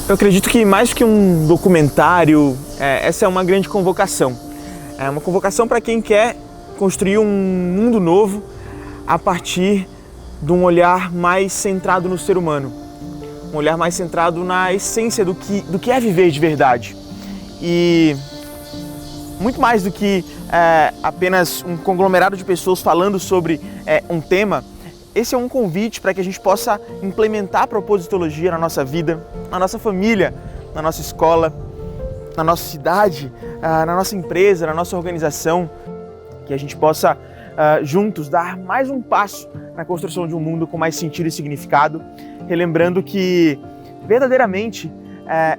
Eu acredito que mais que um documentário, essa é uma grande convocação. É uma convocação para quem quer construir um mundo novo a partir de um olhar mais centrado no ser humano. Um olhar mais centrado na essência do que é viver de verdade. E muito mais do que apenas um conglomerado de pessoas falando sobre um tema, esse é um convite para que a gente possa implementar a propositologia na nossa vida, na nossa família, na nossa escola, na nossa cidade, na nossa empresa, na nossa organização, que a gente possa juntos dar mais um passo na construção de um mundo com mais sentido e significado, relembrando que verdadeiramente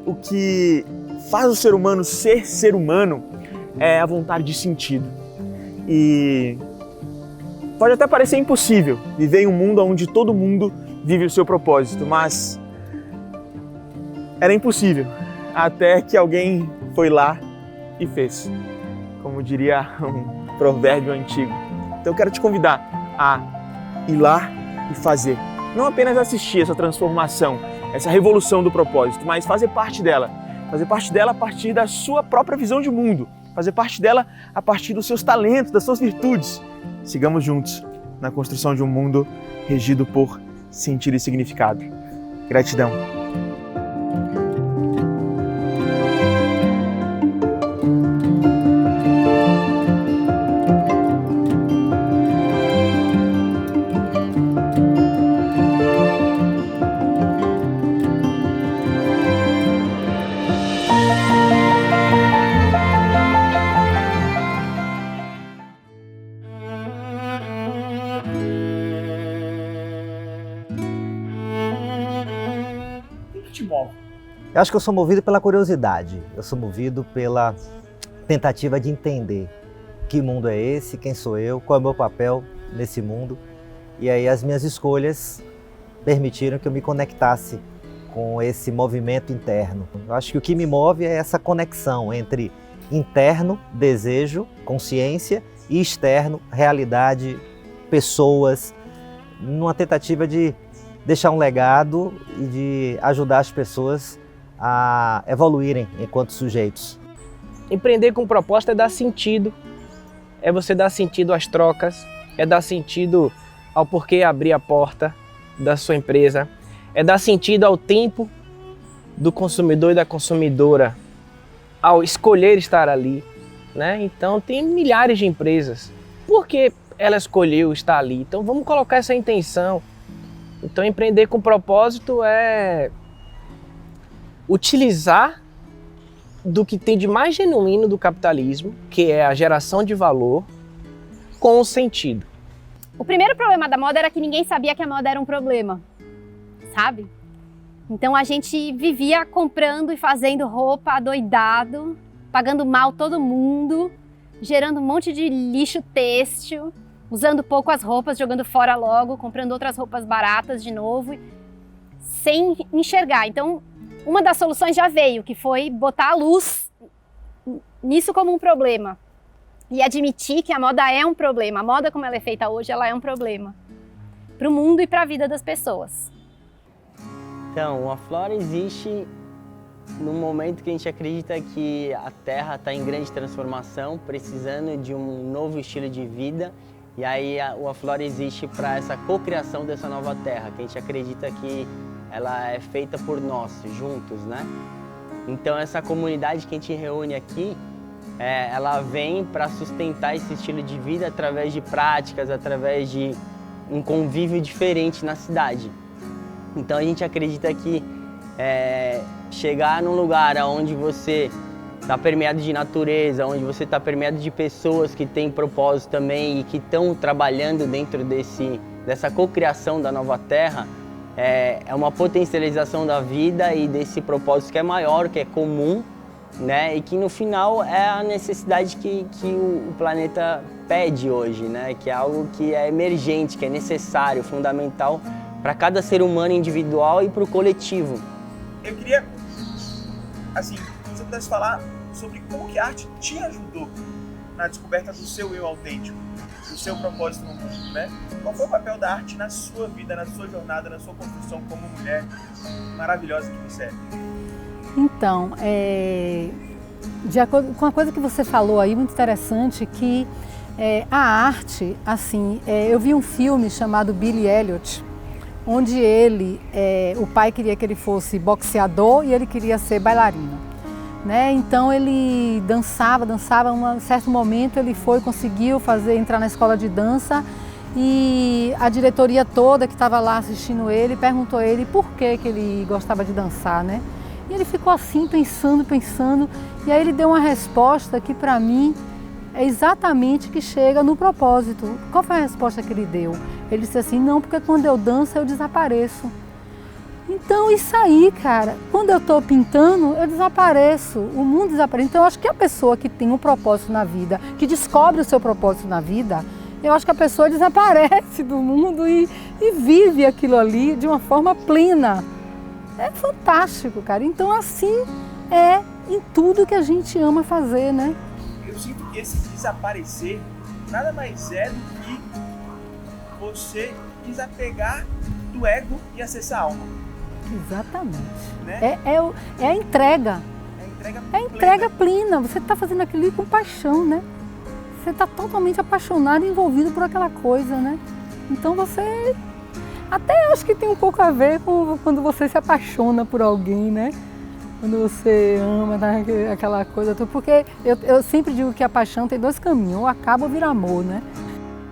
o que faz o ser humano ser ser humano é a vontade de sentido. E pode até parecer impossível viver em um mundo onde todo mundo vive o seu propósito, mas era impossível até que alguém foi lá e fez, como diria um provérbio antigo. Então eu quero te convidar a ir lá e fazer. Não apenas assistir essa transformação, essa revolução do propósito, mas fazer parte dela. Fazer parte dela a partir da sua própria visão de mundo. Fazer parte dela a partir dos seus talentos, das suas virtudes. Sigamos juntos na construção de um mundo regido por sentido e significado. Gratidão. Eu acho que eu sou movido pela curiosidade, eu sou movido pela tentativa de entender que mundo é esse, quem sou eu, qual é o meu papel nesse mundo. E aí as minhas escolhas permitiram que eu me conectasse com esse movimento interno. Eu acho que o que me move é essa conexão entre interno, desejo, consciência, e externo, realidade, pessoas, numa tentativa de deixar um legado e de ajudar as pessoas a evoluírem enquanto sujeitos. Empreender com proposta é dar sentido, é você dar sentido às trocas, é dar sentido ao porquê abrir a porta da sua empresa, é dar sentido ao tempo do consumidor e da consumidora ao escolher estar ali, né? Então tem milhares de empresas. Por que ela escolheu estar ali? Então vamos colocar essa intenção. Então empreender com propósito é utilizar do que tem de mais genuíno do capitalismo, que é a geração de valor, com o sentido. O primeiro problema da moda era que ninguém sabia que a moda era um problema, sabe? Então a gente vivia comprando e fazendo roupa adoidado, pagando mal todo mundo, gerando um monte de lixo têxtil, usando pouco as roupas, jogando fora logo, comprando outras roupas baratas de novo, sem enxergar. Então, uma das soluções já veio, que foi botar a luz nisso como um problema. E admitir que a moda é um problema. A moda como ela é feita hoje, ela é um problema. Para o mundo e para a vida das pessoas. Então, a Flora existe no momento que a gente acredita que a Terra está em grande transformação, precisando de um novo estilo de vida. E aí a Flora existe para essa cocriação dessa nova Terra, que a gente acredita que ela é feita por nós, juntos, né? Então essa comunidade que a gente reúne aqui, ela vem para sustentar esse estilo de vida através de práticas, através de um convívio diferente na cidade. Então a gente acredita que chegar num lugar onde você está permeado de natureza, onde você está permeado de pessoas que têm propósito também e que estão trabalhando dentro dessa cocriação da nova Terra, é uma potencialização da vida e desse propósito que é maior, que é comum, né? E que no final é a necessidade que o planeta pede hoje, né? Que é algo que é emergente, que é necessário, fundamental para cada ser humano individual e para o coletivo. Eu queria, assim, que você pudesse falar sobre como que a arte te ajudou na descoberta do seu eu autêntico. o seu propósito no mundo, né? Qual foi o papel da arte na sua vida, na sua jornada, na sua construção como mulher maravilhosa que você é? Então, de acordo com a coisa que você falou aí, muito interessante, que a arte, assim, eu vi um filme chamado Billy Elliot, onde o pai queria que ele fosse boxeador e ele queria ser bailarino, né? Então ele dançava, um certo momento ele conseguiu entrar na escola de dança e a diretoria toda que estava lá assistindo ele perguntou a ele por que ele gostava de dançar, né? E ele ficou assim pensando, e aí ele deu uma resposta que para mim é exatamente que chega no propósito. Qual foi a resposta que ele deu? Ele disse assim, não, porque quando eu danço eu desapareço. Então isso aí, cara, quando eu estou pintando eu desapareço, o mundo desaparece. Então eu acho que a pessoa que tem um propósito na vida, que descobre o seu propósito na vida, eu acho que a pessoa desaparece do mundo e vive aquilo ali de uma forma plena. É fantástico, cara. Então assim é em tudo que a gente ama fazer, né? Eu sinto que esse desaparecer nada mais é do que você desapegar do ego e acessar a alma. Exatamente. Né? É a entrega. É a entrega plena. Você está fazendo aquilo ali com paixão, né? Você está totalmente apaixonado e envolvido por aquela coisa, né? Então você... Até acho que tem um pouco a ver com quando você se apaixona por alguém, né? Quando você ama, tá? Aquela coisa toda. Porque eu sempre digo que a paixão tem dois caminhos, ou acaba ou vira amor, né?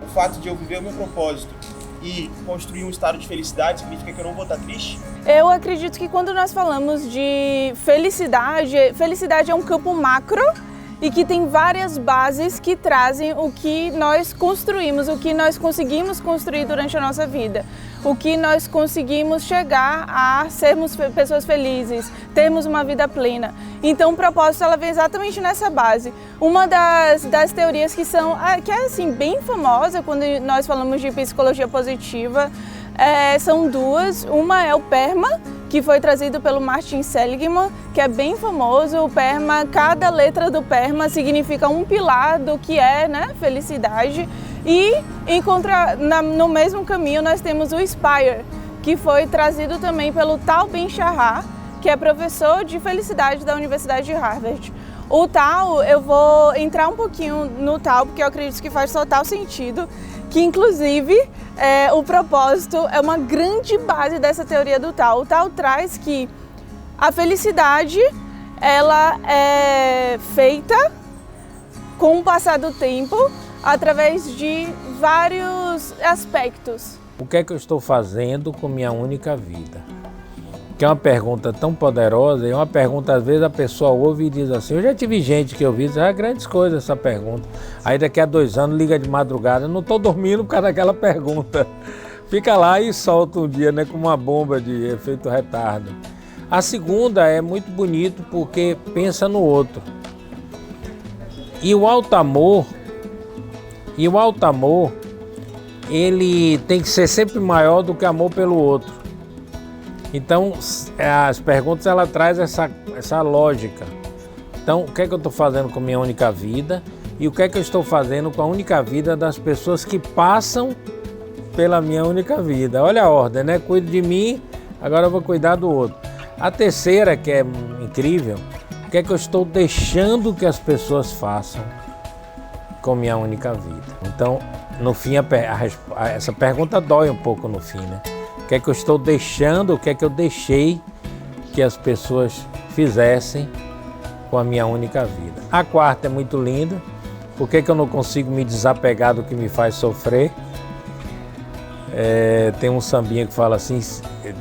O fato de eu viver o meu propósito e construir um estado de felicidade significa que eu não vou estar triste? Eu acredito que quando nós falamos de felicidade, felicidade é um campo macro e que tem várias bases que trazem o que nós construímos, o que nós conseguimos construir durante a nossa vida, o que nós conseguimos chegar a sermos pessoas felizes, termos uma vida plena. Então o propósito ela vem exatamente nessa base. Uma das teorias que é assim, bem famosa quando nós falamos de psicologia positiva, são duas. Uma é o PERMA, que foi trazido pelo Martin Seligman, que é bem famoso. O PERMA, cada letra do PERMA significa um pilar do que é, né, felicidade. E no mesmo caminho nós temos o SPIRE, que foi trazido também pelo Tal Ben-Shahar, que é professor de felicidade da Universidade de Harvard. O Tal, eu vou entrar um pouquinho no Tal, porque eu acredito que faz total sentido, que inclusive o propósito é uma grande base dessa teoria do Tal. O Tal traz que a felicidade ela é feita com o passar do tempo através de vários aspectos. O que é que eu estou fazendo com minha única vida? Que é uma pergunta tão poderosa, e uma pergunta, às vezes a pessoa ouve e diz assim, eu já tive gente que ouviu dizer, grandes coisas essa pergunta. Aí daqui a 2 anos liga de madrugada, eu não estou dormindo por causa daquela pergunta. Fica lá e solta um dia, né, como uma bomba de efeito retardo. A segunda é muito bonito porque pensa no outro. E o alto amor, ele tem que ser sempre maior do que amor pelo outro. Então, as perguntas, ela traz essa lógica. Então, o que é que eu estou fazendo com a minha única vida? E o que é que eu estou fazendo com a única vida das pessoas que passam pela minha única vida? Olha a ordem, né? Cuido de mim, agora eu vou cuidar do outro. A terceira, que é incrível, o que é que eu estou deixando que as pessoas façam com minha única vida? Então, no fim, essa pergunta dói um pouco no fim, né? O que é que eu estou deixando, o que é que eu deixei que as pessoas fizessem com a minha única vida? A quarta é muito linda. Por que eu não consigo me desapegar do que me faz sofrer? Tem um sambinha que fala assim,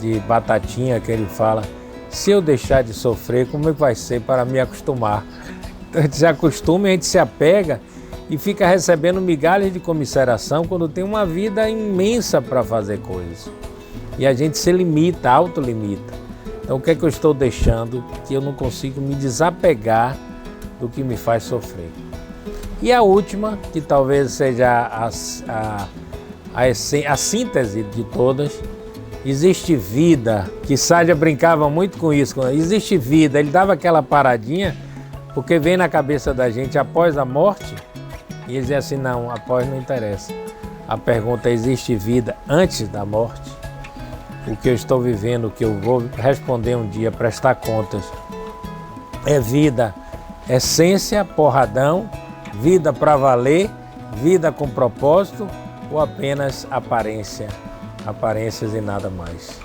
de Batatinha, que ele fala, se eu deixar de sofrer, como é que vai ser para me acostumar? Então a gente se acostuma e a gente se apega e fica recebendo migalhas de comiseração quando tem uma vida imensa para fazer coisas. E a gente se limita, autolimita. Então o que é que eu estou deixando que eu não consigo me desapegar do que me faz sofrer? E a última, que talvez seja a síntese de todas, existe vida, que Sádia brincava muito com isso, existe vida, ele dava aquela paradinha, porque vem na cabeça da gente, após a morte, E ele dizia assim, não, após não interessa. A pergunta é, existe vida antes da morte? O que eu estou vivendo, o que eu vou responder um dia, prestar contas, é vida, essência, porradão, vida para valer, vida com propósito ou apenas aparência, aparências e nada mais?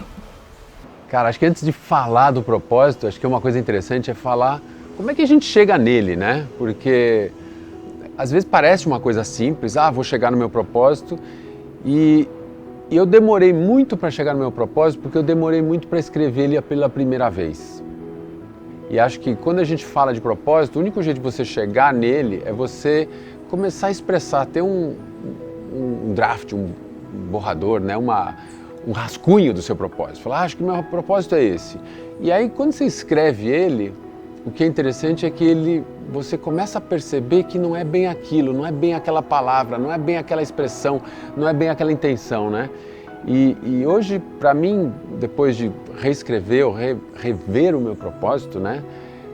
Cara, acho que antes de falar do propósito, acho que uma coisa interessante é falar como é que a gente chega nele, né? Porque às vezes parece uma coisa simples, vou chegar no meu propósito e eu demorei muito para chegar no meu propósito porque eu demorei muito para escrever ele pela primeira vez. E acho que quando a gente fala de propósito, o único jeito de você chegar nele é você começar a expressar, ter um draft, um borrador, né? Um rascunho do seu propósito. Falar, acho que meu propósito é esse. E aí quando você escreve ele, o que é interessante é que você começa a perceber que não é bem aquilo, não é bem aquela palavra, não é bem aquela expressão, não é bem aquela intenção, né? E hoje, para mim, depois de reescrever ou rever o meu propósito, né?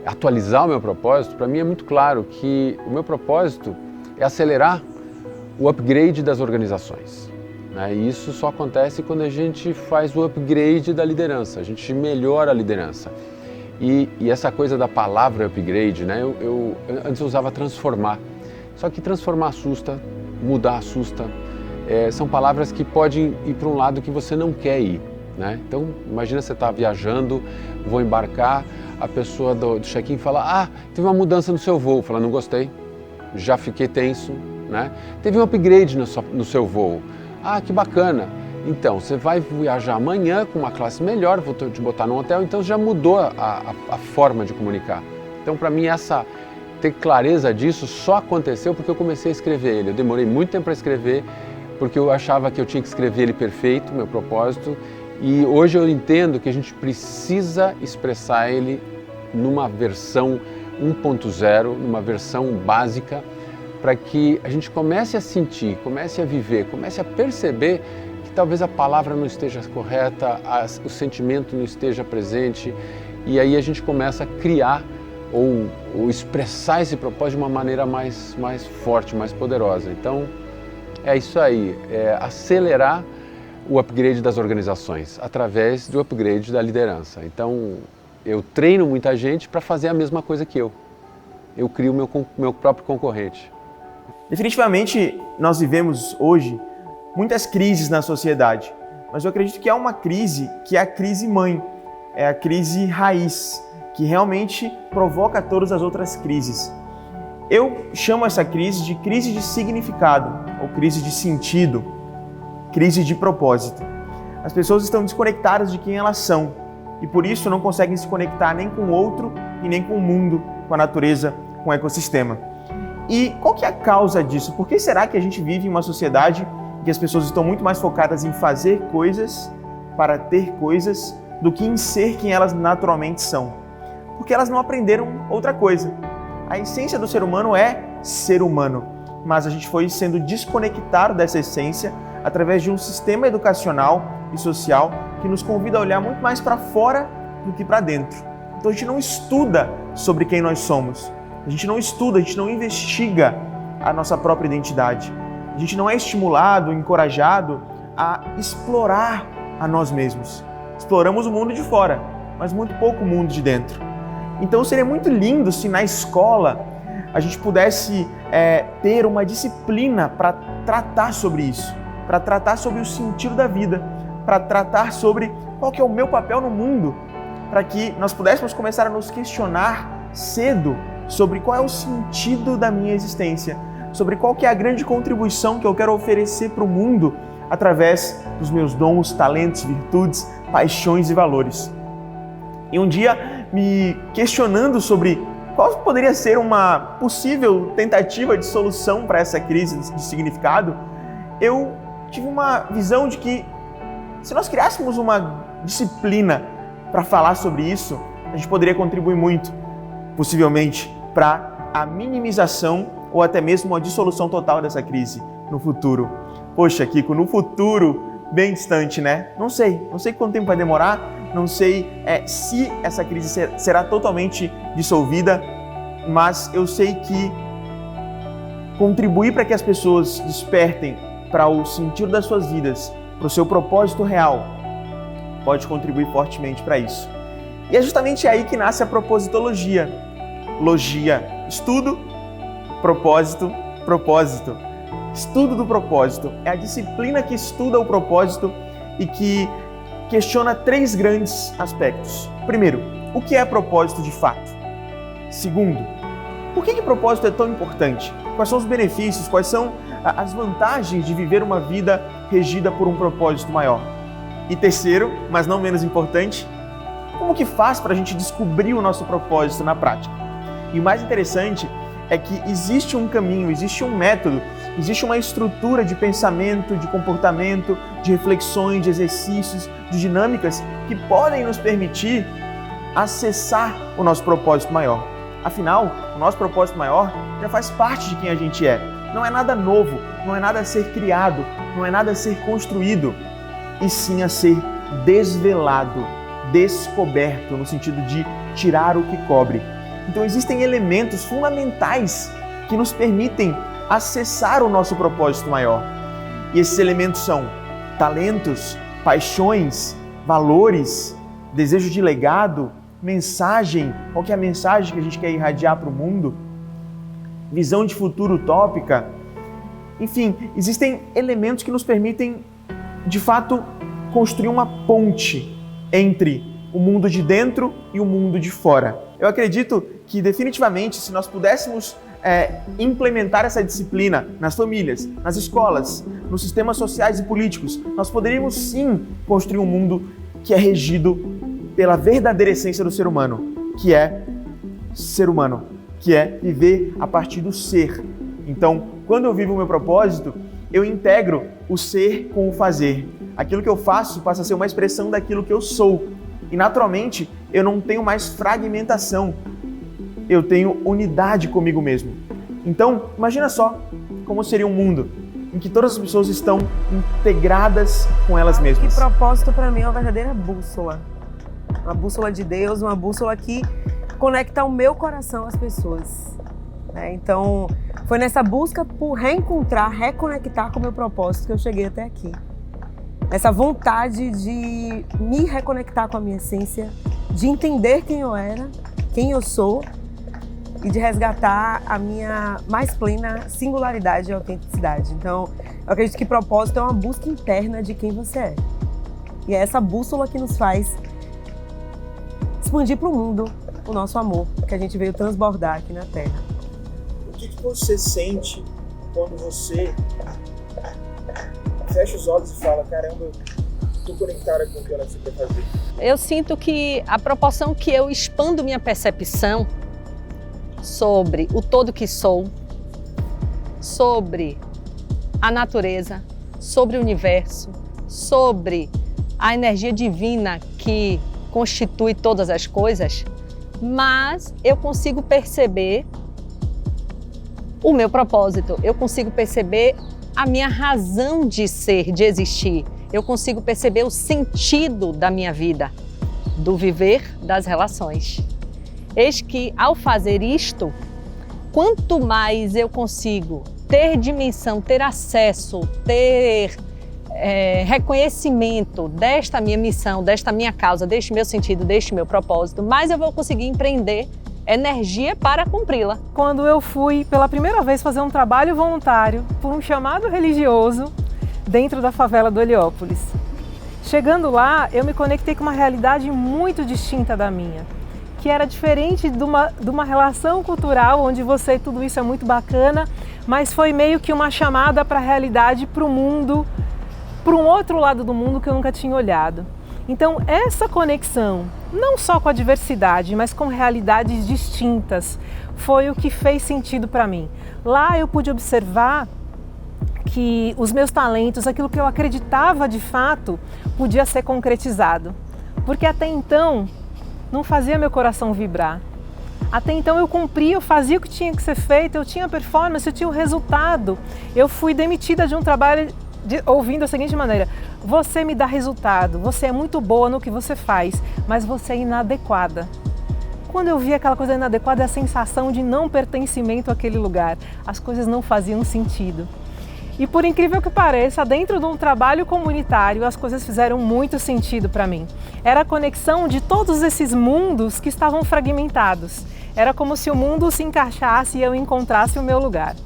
Atualizar o meu propósito, para mim é muito claro que o meu propósito é acelerar o upgrade das organizações. Né? E isso só acontece quando a gente faz o upgrade da liderança, a gente melhora a liderança. E essa coisa da palavra upgrade, né? Eu antes eu usava transformar, só que transformar assusta, mudar assusta. São palavras que podem ir para um lado que você não quer ir, né? Então, imagina você está viajando, vou embarcar, a pessoa do check-in fala, teve uma mudança no seu voo. Fala, não gostei, já fiquei tenso, né? Teve um upgrade no seu voo. Que bacana. Então, você vai viajar amanhã com uma classe melhor, vou te botar num hotel, então já mudou a forma de comunicar. Então, para mim, ter clareza disso só aconteceu porque eu comecei a escrever ele. Eu demorei muito tempo para escrever, porque eu achava que eu tinha que escrever ele perfeito, meu propósito, e hoje eu entendo que a gente precisa expressar ele numa versão 1.0, numa versão básica, para que a gente comece a sentir, comece a viver, comece a perceber que talvez a palavra não esteja correta, o sentimento não esteja presente, e aí a gente começa a criar ou expressar esse propósito de uma maneira mais forte, mais poderosa. Então, é isso aí, acelerar o upgrade das organizações através do upgrade da liderança. Então, eu treino muita gente para fazer a mesma coisa que eu. Eu crio meu próprio concorrente. Definitivamente, nós vivemos hoje muitas crises na sociedade, mas eu acredito que há uma crise que é a crise mãe, é a crise raiz, que realmente provoca todas as outras crises. Eu chamo essa crise de crise de significado, ou crise de sentido, crise de propósito. As pessoas estão desconectadas de quem elas são e por isso não conseguem se conectar nem com o outro e nem com o mundo, com a natureza, com o ecossistema. E qual que é a causa disso? Por que será que a gente vive em uma sociedade em que as pessoas estão muito mais focadas em fazer coisas para ter coisas do que em ser quem elas naturalmente são? Porque elas não aprenderam outra coisa. A essência do ser humano é ser humano, mas a gente foi sendo desconectado dessa essência através de um sistema educacional e social que nos convida a olhar muito mais para fora do que para dentro. Então a gente não estuda sobre quem nós somos, a gente não estuda, a gente não investiga a nossa própria identidade, a gente não é estimulado, encorajado a explorar a nós mesmos. Exploramos o mundo de fora, mas muito pouco o mundo de dentro. Então seria muito lindo se na escola a gente pudesse ter uma disciplina para tratar sobre isso, para tratar sobre o sentido da vida, para tratar sobre qual que é o meu papel no mundo, para que nós pudéssemos começar a nos questionar cedo sobre qual é o sentido da minha existência, sobre qual que é a grande contribuição que eu quero oferecer para o mundo através dos meus dons, talentos, virtudes, paixões e valores. E um dia, me questionando sobre qual poderia ser uma possível tentativa de solução para essa crise de significado, eu tive uma visão de que se nós criássemos uma disciplina para falar sobre isso, a gente poderia contribuir muito, possivelmente, para a minimização ou até mesmo a dissolução total dessa crise no futuro. Poxa, Kiko, no futuro bem distante, né? Não sei quanto tempo vai demorar, não sei se essa crise será totalmente dissolvida, mas eu sei que contribuir para que as pessoas despertem para o sentido das suas vidas, para o seu propósito real, pode contribuir fortemente para isso. E é justamente aí que nasce a propositologia. Logia, estudo, propósito, propósito. Estudo do propósito é a disciplina que estuda o propósito e que questiona 3 grandes aspectos. Primeiro, o que é propósito de fato? Segundo, por que propósito é tão importante? Quais são os benefícios, quais são as vantagens de viver uma vida regida por um propósito maior? E terceiro, mas não menos importante, como que faz para a gente descobrir o nosso propósito na prática? E o mais interessante é que existe um caminho, existe um método, existe uma estrutura de pensamento, de comportamento, de reflexões, de exercícios, de dinâmicas que podem nos permitir acessar o nosso propósito maior. Afinal, o nosso propósito maior já faz parte de quem a gente é. Não é nada novo, não é nada a ser criado, não é nada a ser construído, e sim a ser desvelado, descoberto, no sentido de tirar o que cobre. Então existem elementos fundamentais que nos permitem acessar o nosso propósito maior. E esses elementos são talentos, paixões, valores, desejo de legado, mensagem, qual que é a mensagem que a gente quer irradiar para o mundo, visão de futuro utópica. Enfim, existem elementos que nos permitem, de fato, construir uma ponte entre o mundo de dentro e o mundo de fora. Eu acredito que, definitivamente, se nós pudéssemos implementar essa disciplina nas famílias, nas escolas, nos sistemas sociais e políticos, nós poderíamos sim construir um mundo que é regido pela verdadeira essência do ser humano, que é ser humano, que é viver a partir do ser. Então, quando eu vivo o meu propósito, eu integro o ser com o fazer. Aquilo que eu faço passa a ser uma expressão daquilo que eu sou. E, naturalmente, eu não tenho mais fragmentação. Eu tenho unidade comigo mesmo. Então, imagina só como seria um mundo em que todas as pessoas estão integradas com elas mesmas. Que propósito para mim é uma verdadeira bússola. Uma bússola de Deus, uma bússola que conecta o meu coração às pessoas. Então, foi nessa busca por reencontrar, reconectar com o meu propósito que eu cheguei até aqui. Essa vontade de me reconectar com a minha essência, de entender quem eu era, quem eu sou e de resgatar a minha mais plena singularidade e autenticidade. Então, eu acredito que propósito é uma busca interna de quem você é. E é essa bússola que nos faz expandir para o mundo o nosso amor, que a gente veio transbordar aqui na Terra. O que você sente quando você fecha os olhos e fala, caramba, estou conectada com o que eu nasci para fazer? Eu sinto que a proporção que eu expando minha percepção sobre o todo que sou, sobre a natureza, sobre o universo, sobre a energia divina que constitui todas as coisas, mas eu consigo perceber o meu propósito, eu consigo perceber a minha razão de ser, de existir, eu consigo perceber o sentido da minha vida, do viver, das relações. Eis que, ao fazer isto, quanto mais eu consigo ter dimensão, ter acesso, ter reconhecimento desta minha missão, desta minha causa, deste meu sentido, deste meu propósito, mais eu vou conseguir empreender energia para cumpri-la. Quando eu fui pela primeira vez fazer um trabalho voluntário por um chamado religioso dentro da favela do Heliópolis. Chegando lá, eu me conectei com uma realidade muito distinta da minha, que era diferente de uma relação cultural onde tudo isso é muito bacana, mas foi meio que uma chamada para a realidade, para o mundo, para um outro lado do mundo que eu nunca tinha olhado. Então, essa conexão, não só com a diversidade, mas com realidades distintas, foi o que fez sentido para mim. Lá eu pude observar que os meus talentos, aquilo que eu acreditava de fato, podia ser concretizado. Porque até então, não fazia meu coração vibrar. Até então eu cumpria, eu fazia o que tinha que ser feito, eu tinha performance, eu tinha o resultado. Eu fui demitida de um trabalho ouvindo da seguinte maneira: você me dá resultado, você é muito boa no que você faz, mas você é inadequada. quando eu via aquela coisa inadequada, a sensação de não pertencimento àquele lugar. As coisas não faziam sentido. E por incrível que pareça, dentro de um trabalho comunitário, as coisas fizeram muito sentido para mim. Era a conexão de todos esses mundos que estavam fragmentados. Era como se o mundo se encaixasse e eu encontrasse o meu lugar.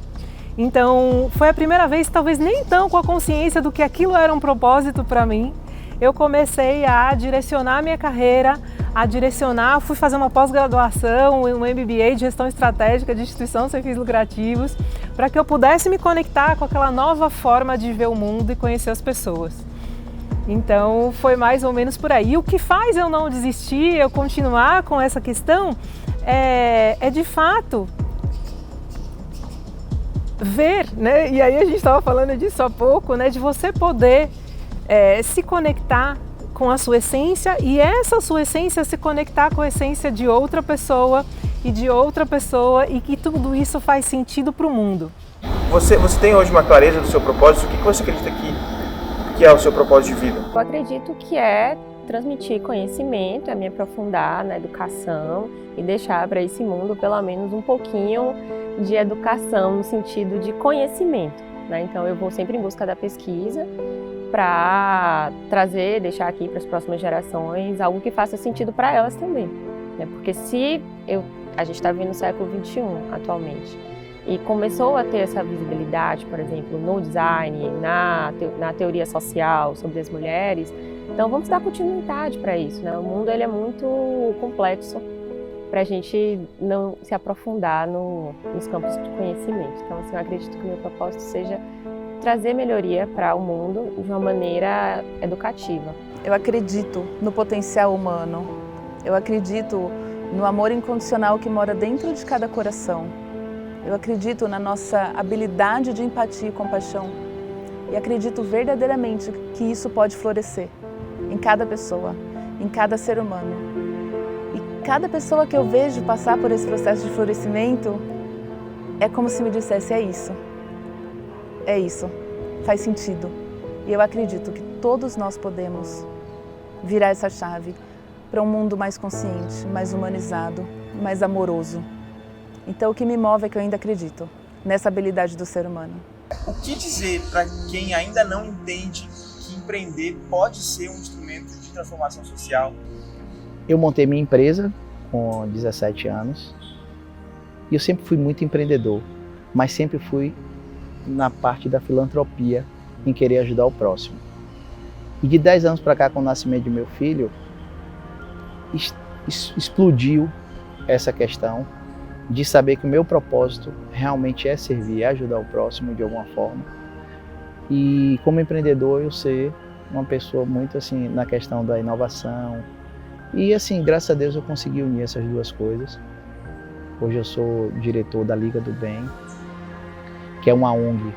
Então, foi a primeira vez, talvez nem tão com a consciência do que aquilo era um propósito para mim, eu comecei a direcionar a minha carreira, fui fazer uma pós-graduação, um MBA de Gestão Estratégica de Instituição Sem Fins Lucrativos, para que eu pudesse me conectar com aquela nova forma de ver o mundo e conhecer as pessoas. Então, foi mais ou menos por aí. E o que faz eu não desistir, eu continuar com essa questão, é de fato ver, né? E aí a gente estava falando disso há pouco, né? De você poder se conectar com a sua essência e essa sua essência se conectar com a essência de outra pessoa e de outra pessoa e que tudo isso faz sentido para o mundo. Você tem hoje uma clareza do seu propósito? O que você acredita que é o seu propósito de vida? Eu acredito que é transmitir conhecimento, é me aprofundar na educação e deixar para esse mundo pelo menos um pouquinho de educação no sentido de conhecimento, né? Então eu vou sempre em busca da pesquisa para trazer, deixar aqui para as próximas gerações algo que faça sentido para elas também, né? Porque a gente está vivendo no século XXI atualmente e começou a ter essa visibilidade, por exemplo, no design, na teoria social sobre as mulheres, então vamos dar continuidade para isso, né? O mundo ele é muito complexo para a gente não se aprofundar nos campos de conhecimento. Então, assim, eu acredito que o meu propósito seja trazer melhoria para o mundo de uma maneira educativa. Eu acredito no potencial humano, eu acredito no amor incondicional que mora dentro de cada coração. Eu acredito na nossa habilidade de empatia e compaixão e acredito verdadeiramente que isso pode florescer em cada pessoa, em cada ser humano. E cada pessoa que eu vejo passar por esse processo de florescimento é como se me dissesse, é isso, faz sentido. E eu acredito que todos nós podemos virar essa chave para um mundo mais consciente, mais humanizado, mais amoroso. Então o que me move é que eu ainda acredito nessa habilidade do ser humano. O que dizer para quem ainda não entende que empreender pode ser um instrumento de transformação social? Eu montei minha empresa com 17 anos e eu sempre fui muito empreendedor, mas sempre fui na parte da filantropia, em querer ajudar o próximo. E de 10 anos para cá, com o nascimento de meu filho, explodiu essa questão de saber que o meu propósito realmente é servir, é ajudar o próximo de alguma forma. E como empreendedor, eu ser uma pessoa muito assim na questão da inovação. E assim, graças a Deus eu consegui unir essas duas coisas. Hoje eu sou diretor da Liga do Bem, que é uma ONG,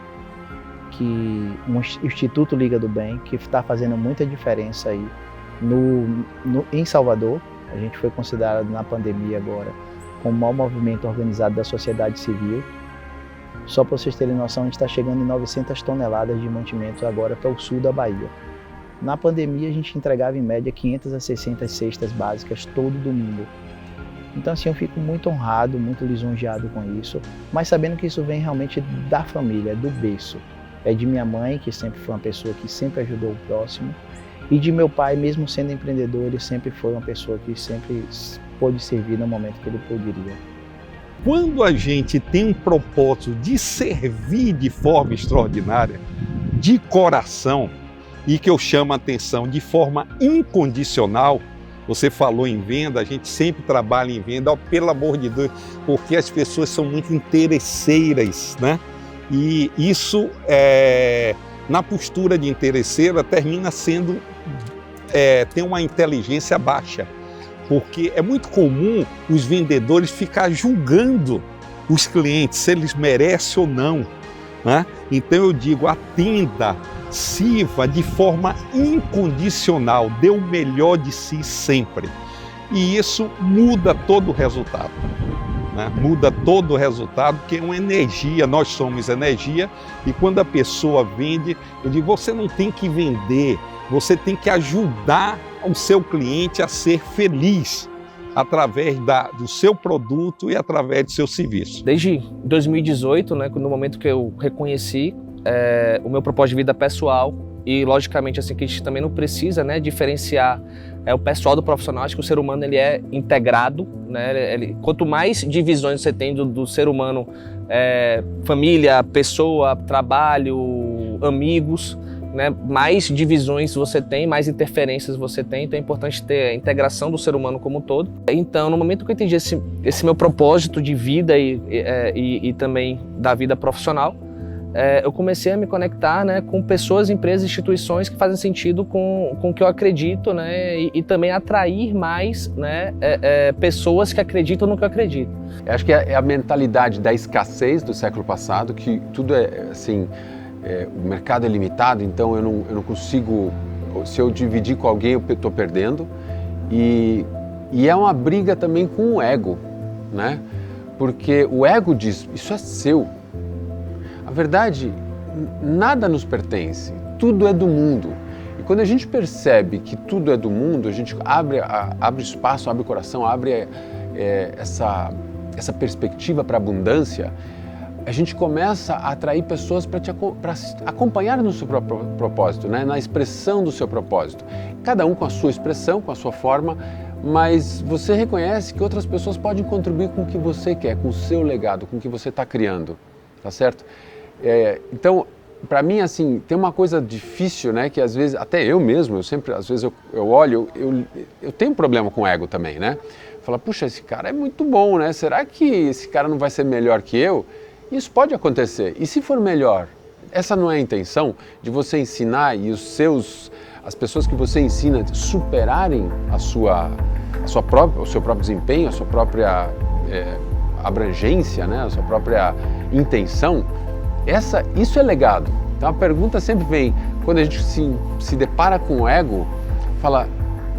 um Instituto Liga do Bem, que está fazendo muita diferença aí em Salvador. A gente foi considerado na pandemia agora como o maior movimento organizado da sociedade civil. Só para vocês terem noção, a gente está chegando em 900 toneladas de mantimentos agora para o sul da Bahia. Na pandemia a gente entregava em média 500 a 600 cestas básicas todo domingo. Então assim, eu fico muito honrado, muito lisonjeado com isso, mas sabendo que isso vem realmente da família, do berço. É de minha mãe, que sempre foi uma pessoa que sempre ajudou o próximo, e de meu pai, mesmo sendo empreendedor, ele sempre foi uma pessoa que sempre pôde servir no momento que ele poderia. Quando a gente tem um propósito de servir de forma extraordinária, de coração, e que eu chamo a atenção de forma incondicional, você falou em venda, a gente sempre trabalha em venda, pelo amor de Deus, porque as pessoas são muito interesseiras, né? E isso, na postura de interesseira, termina sendo, tem uma inteligência baixa, porque é muito comum os vendedores ficar julgando os clientes, se eles merecem ou não, né? Então eu digo, atenda, sirva de forma incondicional, dê o melhor de si sempre. E isso muda todo o resultado, né? Muda todo o resultado, porque é uma energia, nós somos energia, e quando a pessoa vende, eu digo, você não tem que vender, você tem que ajudar o seu cliente a ser feliz. através do seu produto e através do seu serviço? Desde 2018, né, no momento que eu reconheci o meu propósito de vida pessoal, e logicamente assim que a gente também não precisa, né, diferenciar o pessoal do profissional. Acho que o ser humano ele é integrado, né? Quanto mais divisões você tem do ser humano, família, pessoa, trabalho, amigos, né, mais divisões você tem, mais interferências você tem, então é importante ter a integração do ser humano como um todo. Então, no momento que eu entendi esse meu propósito de vida e também da vida profissional, eu comecei a me conectar, né, com pessoas, empresas, instituições que fazem sentido com o que eu acredito, né, e também atrair mais, né, pessoas que acreditam no que eu acredito. Eu acho que é a mentalidade da escassez do século passado, que tudo é assim, o mercado é limitado, então eu não consigo, se eu dividir com alguém eu estou perdendo, e é uma briga também com o ego, né, porque o ego diz, isso é seu. A verdade, nada nos pertence, tudo é do mundo. E quando a gente percebe que tudo é do mundo, a gente abre espaço, abre o coração, abre essa perspectiva para a abundância, a gente começa a atrair pessoas para acompanhar no seu próprio propósito, né? Na expressão do seu propósito. Cada um com a sua expressão, com a sua forma, mas você reconhece que outras pessoas podem contribuir com o que você quer, com o seu legado, com o que você está criando, tá certo? Então, para mim, assim, tem uma coisa difícil, né, que às vezes, até eu mesmo, às vezes eu olho, eu tenho um problema com o ego também, né? Fala, puxa, esse cara é muito bom, né? Será que esse cara não vai ser melhor que eu? Isso pode acontecer. E se for melhor? Essa não é a intenção de você ensinar e as pessoas que você ensina superarem o seu próprio desempenho, a sua própria abrangência, né? A sua própria intenção? Isso é legado. Então a pergunta sempre vem, quando a gente se depara com o ego, fala,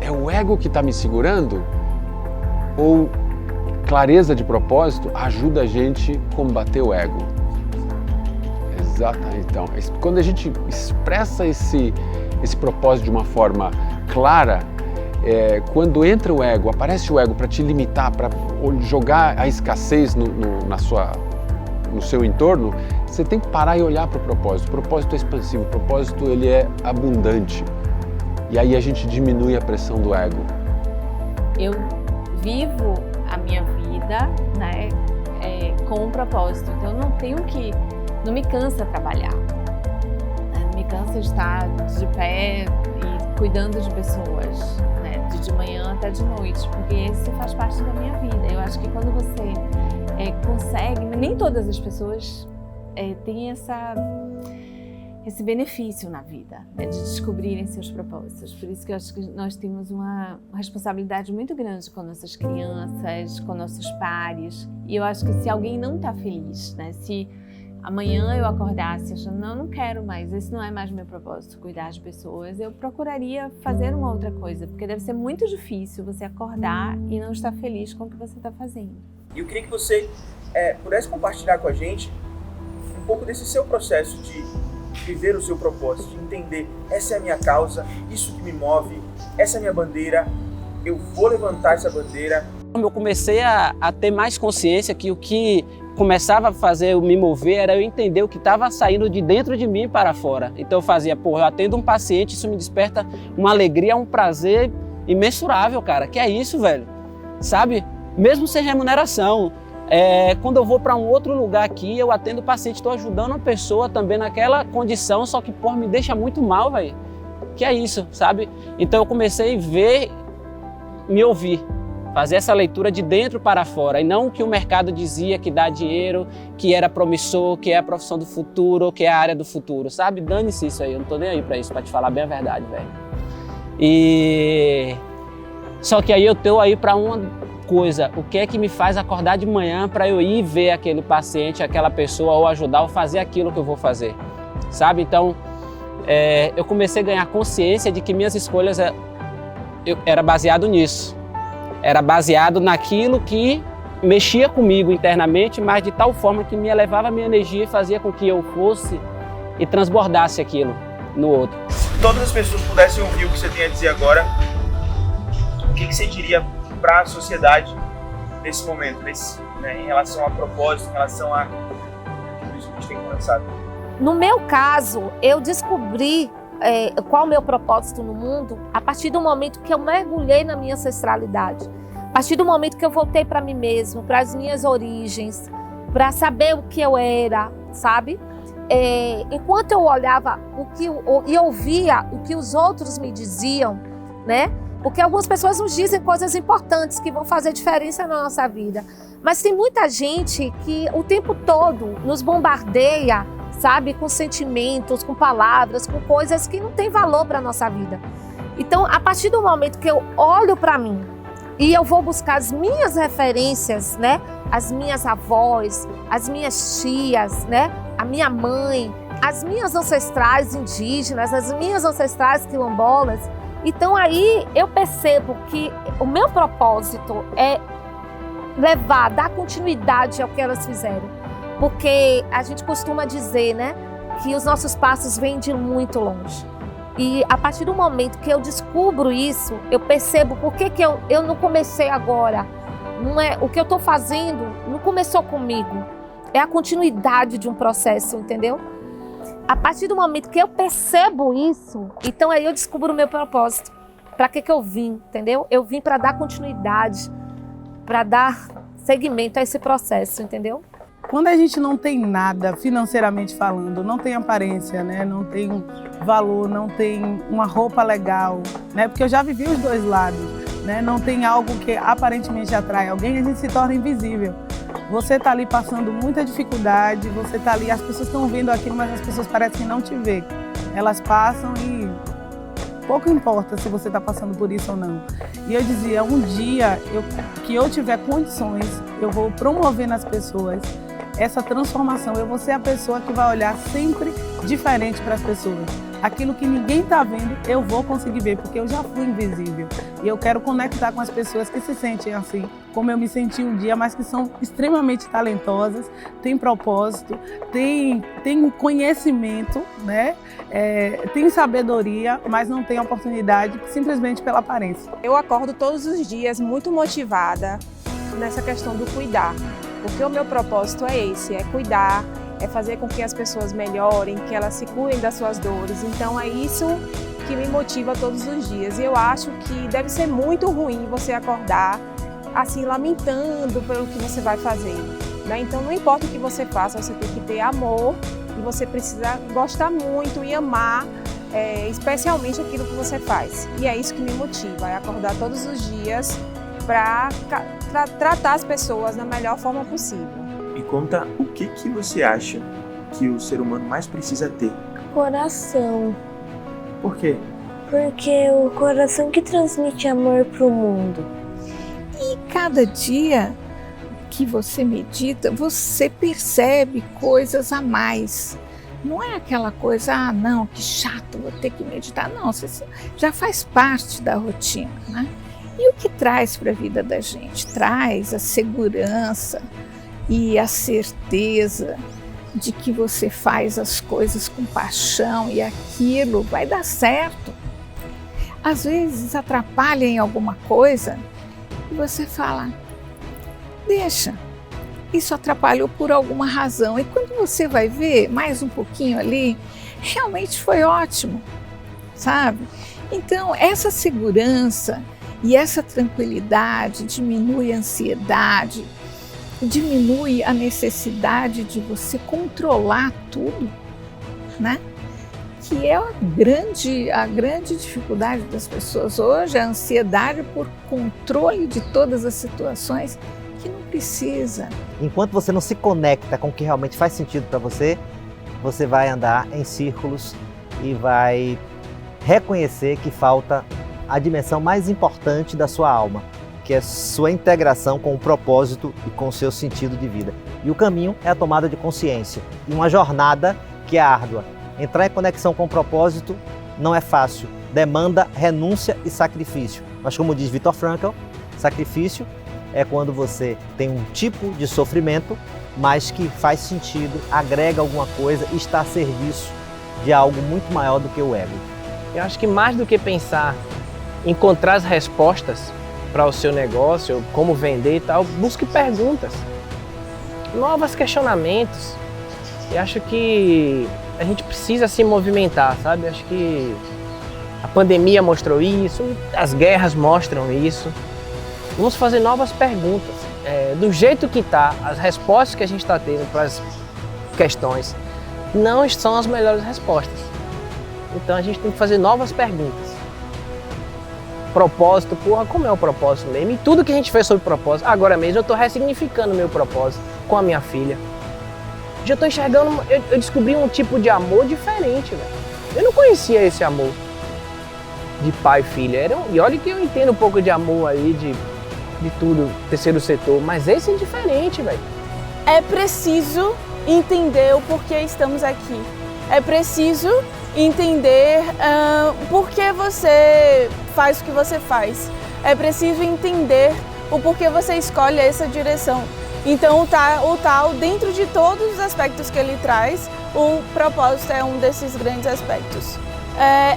é o ego que está me segurando? Ou clareza de propósito ajuda a gente a combater o ego? Exatamente. Então, quando a gente expressa esse propósito de uma forma clara, quando entra o ego, aparece o ego para te limitar, para jogar a escassez no seu entorno, você tem que parar e olhar para o propósito. O propósito é expansivo, o propósito ele é abundante. E aí a gente diminui a pressão do ego. Eu vivo a minha vida, né, com um propósito. Então não me cansa trabalhar. Não me cansa estar de pé e cuidando de pessoas, né, de manhã até de noite, porque esse faz parte da minha vida. Eu acho que quando você consegue, nem todas as pessoas têm esse benefício na vida, né, de descobrirem seus propósitos. Por isso que eu acho que nós temos uma responsabilidade muito grande com nossas crianças, com nossos pares. E eu acho que se alguém não está feliz, né, se amanhã eu acordasse achando, não quero mais, esse não é mais meu propósito, cuidar de pessoas, eu procuraria fazer uma outra coisa, porque deve ser muito difícil você acordar e não estar feliz com o que você está fazendo. E eu queria que você pudesse compartilhar com a gente um pouco desse seu processo de viver o seu propósito, de entender, essa é a minha causa, isso que me move, essa é a minha bandeira, eu vou levantar essa bandeira. Eu comecei a ter mais consciência que o que começava a fazer eu me mover era eu entender o que estava saindo de dentro de mim para fora. Então eu fazia, eu atendo um paciente, isso me desperta uma alegria, um prazer imensurável, cara. Que é isso, velho? Sabe? Mesmo sem remuneração. Quando eu vou para um outro lugar aqui, eu atendo o paciente, estou ajudando uma pessoa também naquela condição, só que, me deixa muito mal, velho. Que é isso, sabe? Então eu comecei a ver, me ouvir. Fazer essa leitura de dentro para fora, e não o que o mercado dizia que dá dinheiro, que era promissor, que é a profissão do futuro, que é a área do futuro, sabe? Dane-se isso aí, eu não tô nem aí para isso, para te falar bem a verdade, velho. Só que aí eu tô aí para uma coisa, o que é que me faz acordar de manhã para eu ir ver aquele paciente, aquela pessoa, ou ajudar, ou fazer aquilo que eu vou fazer, sabe? Então, eu comecei a ganhar consciência de que minhas escolhas era baseado nisso. Era baseado naquilo que mexia comigo internamente, mas de tal forma que me elevava a minha energia e fazia com que eu fosse e transbordasse aquilo no outro. Se todas as pessoas pudessem ouvir o que você tem a dizer agora, o que você diria para a sociedade nesse momento, em relação a propósito, em relação a tudo isso que a gente tem conversado? No meu caso, eu descobri qual o meu propósito no mundo a partir do momento que eu mergulhei na minha ancestralidade, a partir do momento que eu voltei para mim mesmo, para as minhas origens, para saber o que eu era, sabe? Enquanto eu olhava e ouvia o que os outros me diziam, né? Porque algumas pessoas nos dizem coisas importantes que vão fazer diferença na nossa vida, mas tem muita gente que o tempo todo nos bombardeia, sabe, com sentimentos, com palavras, com coisas que não têm valor para a nossa vida. Então, a partir do momento que eu olho para mim e eu vou buscar as minhas referências, né, as minhas avós, as minhas tias, né, a minha mãe, as minhas ancestrais indígenas, as minhas ancestrais quilombolas, então aí eu percebo que o meu propósito é dar continuidade ao que elas fizeram. Porque a gente costuma dizer, né, que os nossos passos vêm de muito longe. E a partir do momento que eu descubro isso, eu percebo por que eu não comecei agora. O que eu estou fazendo não começou comigo. É a continuidade de um processo, entendeu? A partir do momento que eu percebo isso, então aí eu descubro o meu propósito. Para que eu vim, entendeu? Eu vim para dar continuidade, para dar seguimento a esse processo, entendeu? Quando a gente não tem nada financeiramente falando, não tem aparência, né? Não tem valor, não tem uma roupa legal, né? Porque eu já vivi os dois lados, né? Não tem algo que aparentemente atrai alguém, a gente se torna invisível. Você tá ali passando muita dificuldade, você tá ali, as pessoas estão vendo aquilo, mas as pessoas parecem que não te ver. Elas passam e pouco importa se você está passando por isso ou não. E eu dizia, um dia que eu tiver condições, eu vou promover nas pessoas essa transformação. Eu vou ser a pessoa que vai olhar sempre diferente para as pessoas. Aquilo que ninguém está vendo, eu vou conseguir ver, porque eu já fui invisível. E eu quero conectar com as pessoas que se sentem assim, como eu me senti um dia, mas que são extremamente talentosas, têm propósito, têm conhecimento, né? Têm sabedoria, mas não têm oportunidade simplesmente pela aparência. Eu acordo todos os dias muito motivada nessa questão do cuidar. Porque o meu propósito é esse, é cuidar, é fazer com que as pessoas melhorem, que elas se curem das suas dores. Então é isso que me motiva todos os dias. E eu acho que deve ser muito ruim você acordar assim, lamentando pelo que você vai fazer, né? Então não importa o que você faça, você tem que ter amor e você precisa gostar muito e amar especialmente aquilo que você faz. E é isso que me motiva, é acordar todos os dias para tratar as pessoas da melhor forma possível. Me conta o que você acha que o ser humano mais precisa ter? Coração. Por quê? Porque é o coração que transmite amor pro mundo. E cada dia que você medita, você percebe coisas a mais. Não é aquela coisa, não, que chato, vou ter que meditar. Não, você já faz parte da rotina, né? E o que traz para a vida da gente? Traz a segurança e a certeza de que você faz as coisas com paixão e aquilo vai dar certo. Às vezes atrapalha em alguma coisa e você fala, deixa, isso atrapalhou por alguma razão. E quando você vai ver mais um pouquinho ali, realmente foi ótimo, sabe? Então essa segurança e essa tranquilidade diminui a ansiedade, diminui a necessidade de você controlar tudo, né? Que é a grande dificuldade das pessoas hoje, a ansiedade por controle de todas as situações que não precisa. Enquanto você não se conecta com o que realmente faz sentido para você, você vai andar em círculos e vai reconhecer que falta a dimensão mais importante da sua alma, que é sua integração com o propósito e com o seu sentido de vida. E o caminho é a tomada de consciência e uma jornada que é árdua. Entrar em conexão com o propósito não é fácil, demanda renúncia e sacrifício. Mas como diz Viktor Frankl, sacrifício é quando você tem um tipo de sofrimento, mas que faz sentido, agrega alguma coisa e está a serviço de algo muito maior do que o ego. Eu acho que mais do que pensar, encontrar as respostas para o seu negócio, como vender e tal, busque perguntas, novos questionamentos. E acho que a gente precisa se movimentar, sabe? Acho que a pandemia mostrou isso, as guerras mostram isso. Vamos fazer novas perguntas. Do jeito que está, as respostas que a gente está tendo para as questões não são as melhores respostas. Então a gente tem que fazer novas perguntas. Propósito, como é o propósito mesmo? E tudo que a gente fez sobre propósito, agora mesmo eu estou ressignificando o meu propósito com a minha filha. Já estou enxergando, eu descobri um tipo de amor diferente, velho. Eu não conhecia esse amor de pai e filha. E olha que eu entendo um pouco de amor aí, de tudo, terceiro setor, mas esse é diferente, velho. É preciso entender o porquê estamos aqui. É preciso entender por que você faz o que você faz. É preciso entender o porquê você escolhe essa direção. Então, o tal, dentro de todos os aspectos que ele traz, o propósito é um desses grandes aspectos.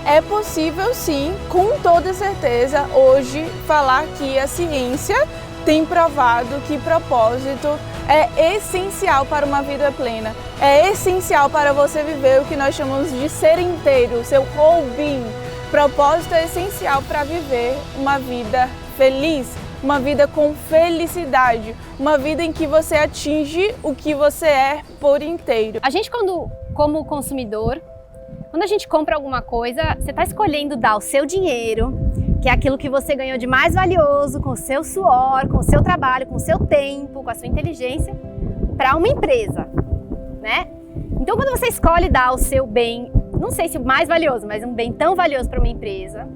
É possível, sim, com toda certeza, hoje, falar que a ciência tem provado que propósito é essencial para uma vida plena. É essencial para você viver o que nós chamamos de ser inteiro, seu whole being. Propósito é essencial para viver uma vida feliz, uma vida com felicidade, uma vida em que você atinge o que você é por inteiro. A gente, como consumidor, quando a gente compra alguma coisa, você está escolhendo dar o seu dinheiro, que é aquilo que você ganhou de mais valioso, com o seu suor, com o seu trabalho, com o seu tempo, com a sua inteligência, para uma empresa, né? Então, quando você escolhe dar o seu bem, não sei se o mais valioso, mas um bem tão valioso para uma empresa,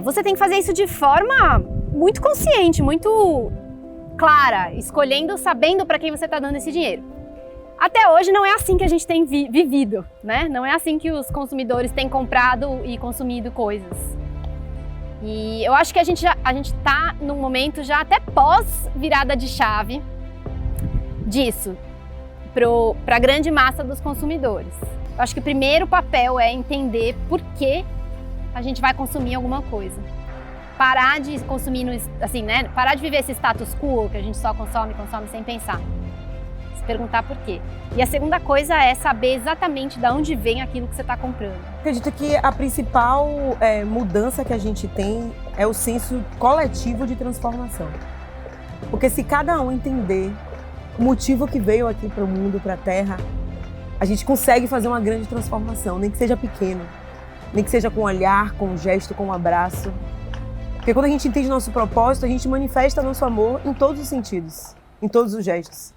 você tem que fazer isso de forma muito consciente, muito clara, escolhendo, sabendo para quem você está dando esse dinheiro. Até hoje não é assim que a gente tem vivido, né? Não é assim que os consumidores têm comprado e consumido coisas. E eu acho que a gente está num momento já até pós virada de chave disso, para a grande massa dos consumidores. Eu acho que o primeiro papel é entender por que a gente vai consumir alguma coisa. Parar de consumir, assim, né? Parar de viver esse status quo que a gente só consome sem pensar. Se perguntar por quê. E a segunda coisa é saber exatamente de onde vem aquilo que você está comprando. Acredito que a principal mudança que a gente tem é o senso coletivo de transformação. Porque se cada um entender o motivo que veio aqui para o mundo, para a Terra, a gente consegue fazer uma grande transformação, nem que seja pequeno, nem que seja com um olhar, com um gesto, com um abraço. Porque quando a gente entende nosso propósito, a gente manifesta nosso amor em todos os sentidos, em todos os gestos.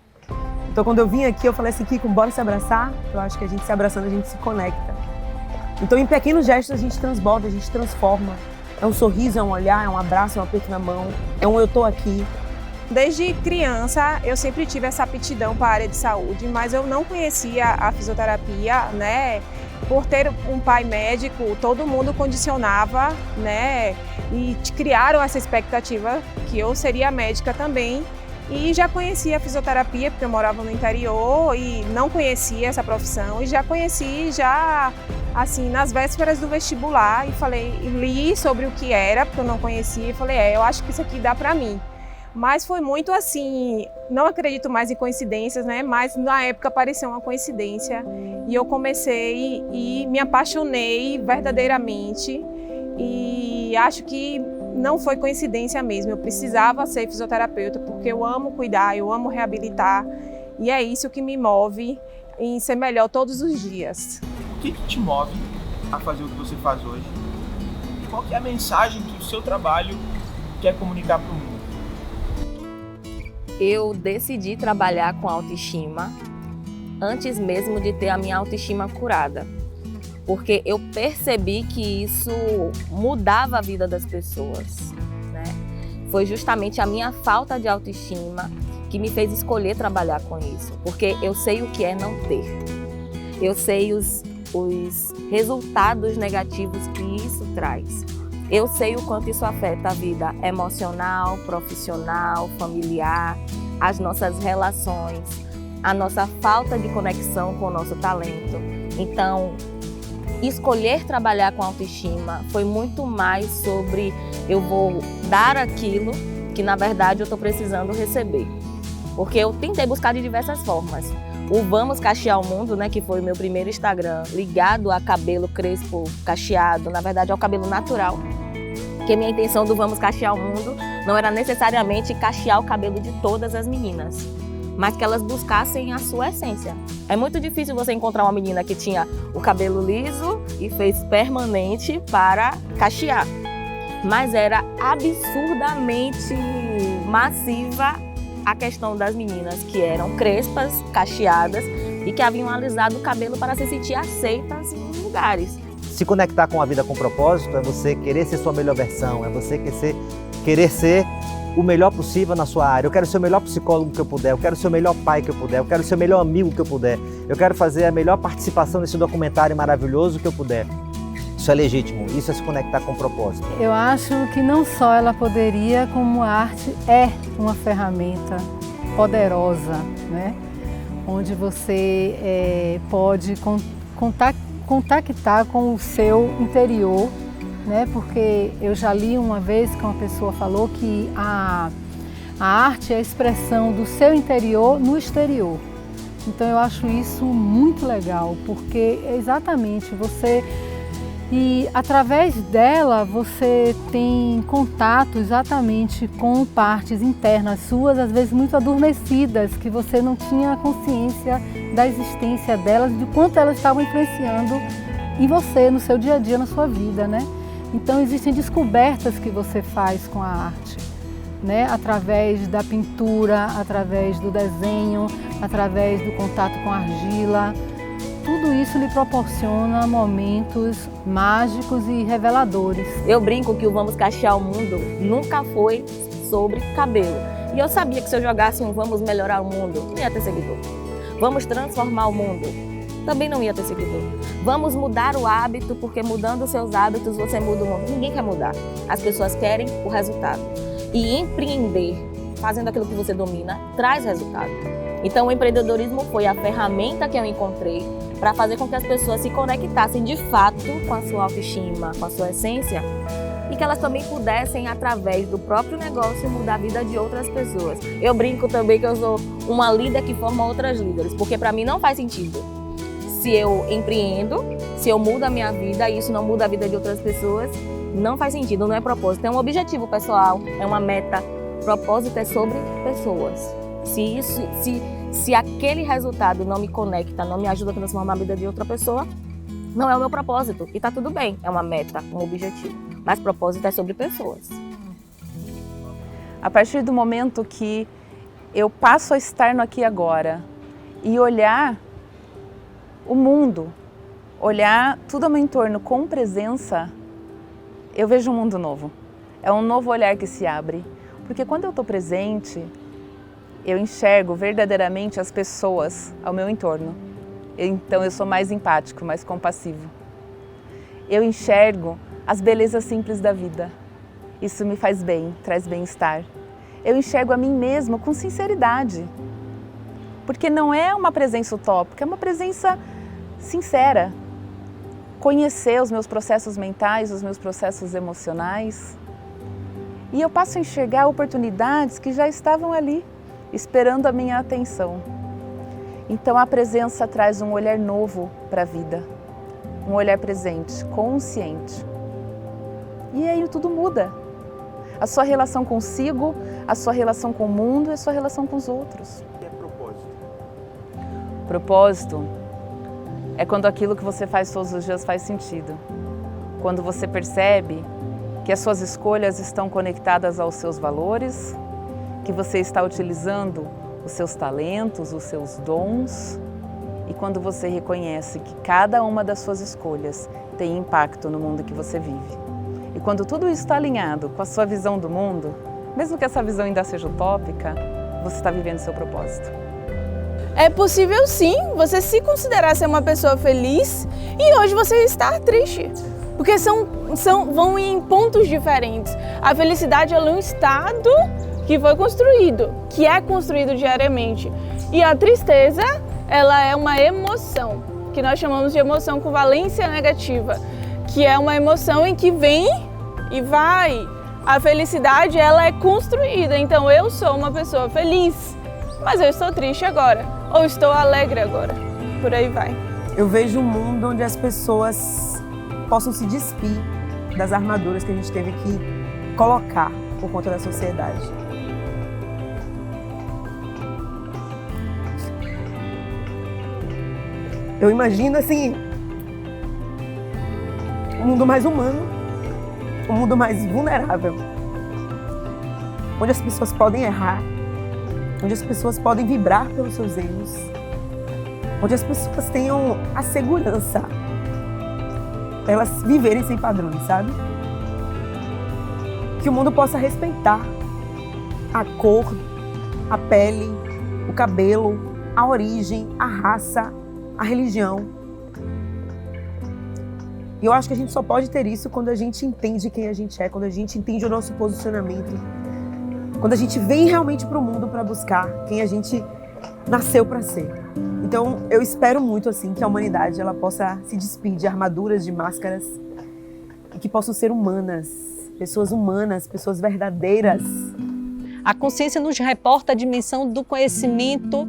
Então, quando eu vim aqui, eu falei assim, Kiko, bora se abraçar? Eu acho que a gente se abraçando, a gente se conecta. Então, em pequenos gestos, a gente transborda, a gente transforma. É um sorriso, é um olhar, é um abraço, é um aperto na mão, é um eu tô aqui. Desde criança, eu sempre tive essa aptidão para a área de saúde, mas eu não conhecia a fisioterapia, né? Por ter um pai médico, todo mundo condicionava, né? E criaram essa expectativa que eu seria médica também. E já conhecia a fisioterapia, porque eu morava no interior e não conhecia essa profissão. E já conheci, assim, nas vésperas do vestibular, e li sobre o que era, porque eu não conhecia, e falei, eu acho que isso aqui dá para mim. Mas foi muito assim, não acredito mais em coincidências, né? Mas na época pareceu uma coincidência. E eu comecei e me apaixonei verdadeiramente. E acho que não foi coincidência mesmo. Eu precisava ser fisioterapeuta porque eu amo cuidar, eu amo reabilitar. E é isso que me move em ser melhor todos os dias. O que te move a fazer o que você faz hoje? E qual que é a mensagem que o seu trabalho quer comunicar para o mundo? Eu decidi trabalhar com autoestima antes mesmo de ter a minha autoestima curada, porque eu percebi que isso mudava a vida das pessoas, né? Foi justamente a minha falta de autoestima que me fez escolher trabalhar com isso, porque eu sei o que é não ter. Eu sei os resultados negativos que isso traz. Eu sei o quanto isso afeta a vida emocional, profissional, familiar, as nossas relações, a nossa falta de conexão com o nosso talento. Então, escolher trabalhar com autoestima foi muito mais sobre eu vou dar aquilo que na verdade eu estou precisando receber. Porque eu tentei buscar de diversas formas. O Vamos Cachear o Mundo, né, que foi o meu primeiro Instagram, ligado a cabelo crespo cacheado, na verdade é o cabelo natural. Porque minha intenção do Vamos Cachear o Mundo não era necessariamente cachear o cabelo de todas as meninas, mas que elas buscassem a sua essência. É muito difícil você encontrar uma menina que tinha o cabelo liso e fez permanente para cachear. Mas era absurdamente massiva a questão das meninas que eram crespas, cacheadas e que haviam alisado o cabelo para se sentir aceitas em lugares. Se conectar com a vida com propósito é você querer ser sua melhor versão, é você querer ser o melhor possível na sua área. Eu quero ser o melhor psicólogo que eu puder, eu quero ser o melhor pai que eu puder, eu quero ser o melhor amigo que eu puder, eu quero fazer a melhor participação nesse documentário maravilhoso que eu puder. Isso é legítimo, isso é se conectar com o propósito. Eu acho que não só ela poderia, como a arte é uma ferramenta poderosa, né? Onde você pode contactar com o seu interior, né? Porque eu já li uma vez que uma pessoa falou que a arte é a expressão do seu interior no exterior. Então eu acho isso muito legal, porque é exatamente você... E através dela você tem contato exatamente com partes internas suas, às vezes muito adormecidas, que você não tinha consciência da existência delas, de quanto elas estavam influenciando em você, no seu dia a dia, na sua vida, né? Então existem descobertas que você faz com a arte, né? Através da pintura, através do desenho, através do contato com a argila. Tudo isso lhe proporciona momentos mágicos e reveladores. Eu brinco que o Vamos Cachear o Mundo nunca foi sobre cabelo. E eu sabia que se eu jogasse um Vamos Melhorar o Mundo, não ia ter seguidor. Vamos transformar o mundo, também não ia ter seguidor. Vamos mudar o hábito, porque mudando os seus hábitos você muda o mundo. Ninguém quer mudar. As pessoas querem o resultado. E empreender, fazendo aquilo que você domina, traz resultado. Então o empreendedorismo foi a ferramenta que eu encontrei para fazer com que as pessoas se conectassem de fato com a sua autoestima, com a sua essência, e que elas também pudessem, através do próprio negócio, mudar a vida de outras pessoas. Eu brinco também que eu sou uma líder que forma outras líderes, porque para mim não faz sentido. Se eu empreendo, se eu mudo a minha vida e isso não muda a vida de outras pessoas, não faz sentido, não é propósito. É um objetivo pessoal, é uma meta. Propósito é sobre pessoas. Se aquele resultado não me conecta, não me ajuda a transformar a vida de outra pessoa, não é o meu propósito. E tá tudo bem, é uma meta, um objetivo. Mas propósito é sobre pessoas. A partir do momento que eu passo a estar no aqui e agora e olhar o mundo, olhar tudo ao meu entorno com presença, eu vejo um mundo novo. É um novo olhar que se abre. Porque quando eu estou presente, eu enxergo verdadeiramente as pessoas ao meu entorno. Então eu sou mais empático, mais compassivo. Eu enxergo as belezas simples da vida. Isso me faz bem, traz bem-estar. Eu enxergo a mim mesma com sinceridade. Porque não é uma presença utópica, é uma presença sincera. Conhecer os meus processos mentais, os meus processos emocionais. E eu passo a enxergar oportunidades que já estavam ali, esperando a minha atenção. Então a presença traz um olhar novo para a vida, um olhar presente, consciente. E aí tudo muda. A sua relação consigo, a sua relação com o mundo e a sua relação com os outros. O que é propósito? Propósito é quando aquilo que você faz todos os dias faz sentido. Quando você percebe que as suas escolhas estão conectadas aos seus valores, que você está utilizando os seus talentos, os seus dons, e quando você reconhece que cada uma das suas escolhas tem impacto no mundo que você vive. E quando tudo isso está alinhado com a sua visão do mundo, mesmo que essa visão ainda seja utópica, você está vivendo seu propósito. É possível sim você se considerar ser uma pessoa feliz e hoje você estar triste. Porque vão em pontos diferentes. A felicidade é um estado que foi construído, que é construído diariamente. E a tristeza, ela é uma emoção que nós chamamos de emoção com valência negativa, que é uma emoção em que vem e vai. A felicidade, ela é construída, então eu sou uma pessoa feliz, mas eu estou triste agora, ou estou alegre agora, por aí vai. Eu vejo um mundo onde as pessoas possam se despir das armaduras que a gente teve que colocar por conta da sociedade. Eu imagino, assim, um mundo mais humano, um mundo mais vulnerável, onde as pessoas podem errar, onde as pessoas podem vibrar pelos seus erros, onde as pessoas tenham a segurança para elas viverem sem padrões, sabe? Que o mundo possa respeitar a cor, a pele, o cabelo, a origem, a raça, a religião. E eu acho que a gente só pode ter isso quando a gente entende quem a gente é, quando a gente entende o nosso posicionamento, quando a gente vem realmente para o mundo para buscar quem a gente nasceu para ser. Então, eu espero muito assim que a humanidade ela possa se despir de armaduras, de máscaras, e que possam ser humanas, pessoas verdadeiras. A consciência nos reporta a dimensão do conhecimento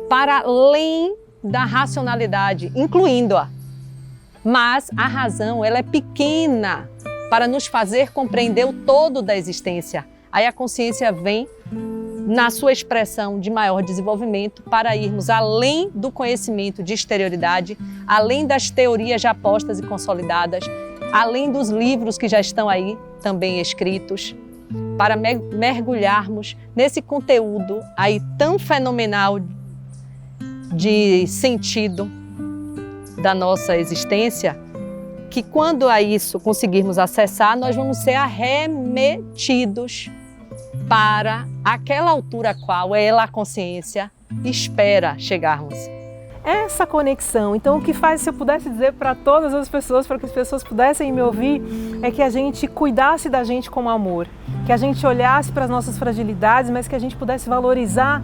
para além da racionalidade, incluindo-a. Mas a razão, ela é pequena para nos fazer compreender o todo da existência. Aí a consciência vem na sua expressão de maior desenvolvimento para irmos além do conhecimento de exterioridade, além das teorias já postas e consolidadas, além dos livros que já estão aí também escritos, para mergulharmos nesse conteúdo aí tão fenomenal de sentido da nossa existência, que quando a isso conseguirmos acessar, nós vamos ser arremetidos para aquela altura a qual ela, a consciência, espera chegarmos. Essa conexão, então o que faz, se eu pudesse dizer para todas as pessoas, para que as pessoas pudessem me ouvir, é que a gente cuidasse da gente com amor, que a gente olhasse para as nossas fragilidades, mas que a gente pudesse valorizar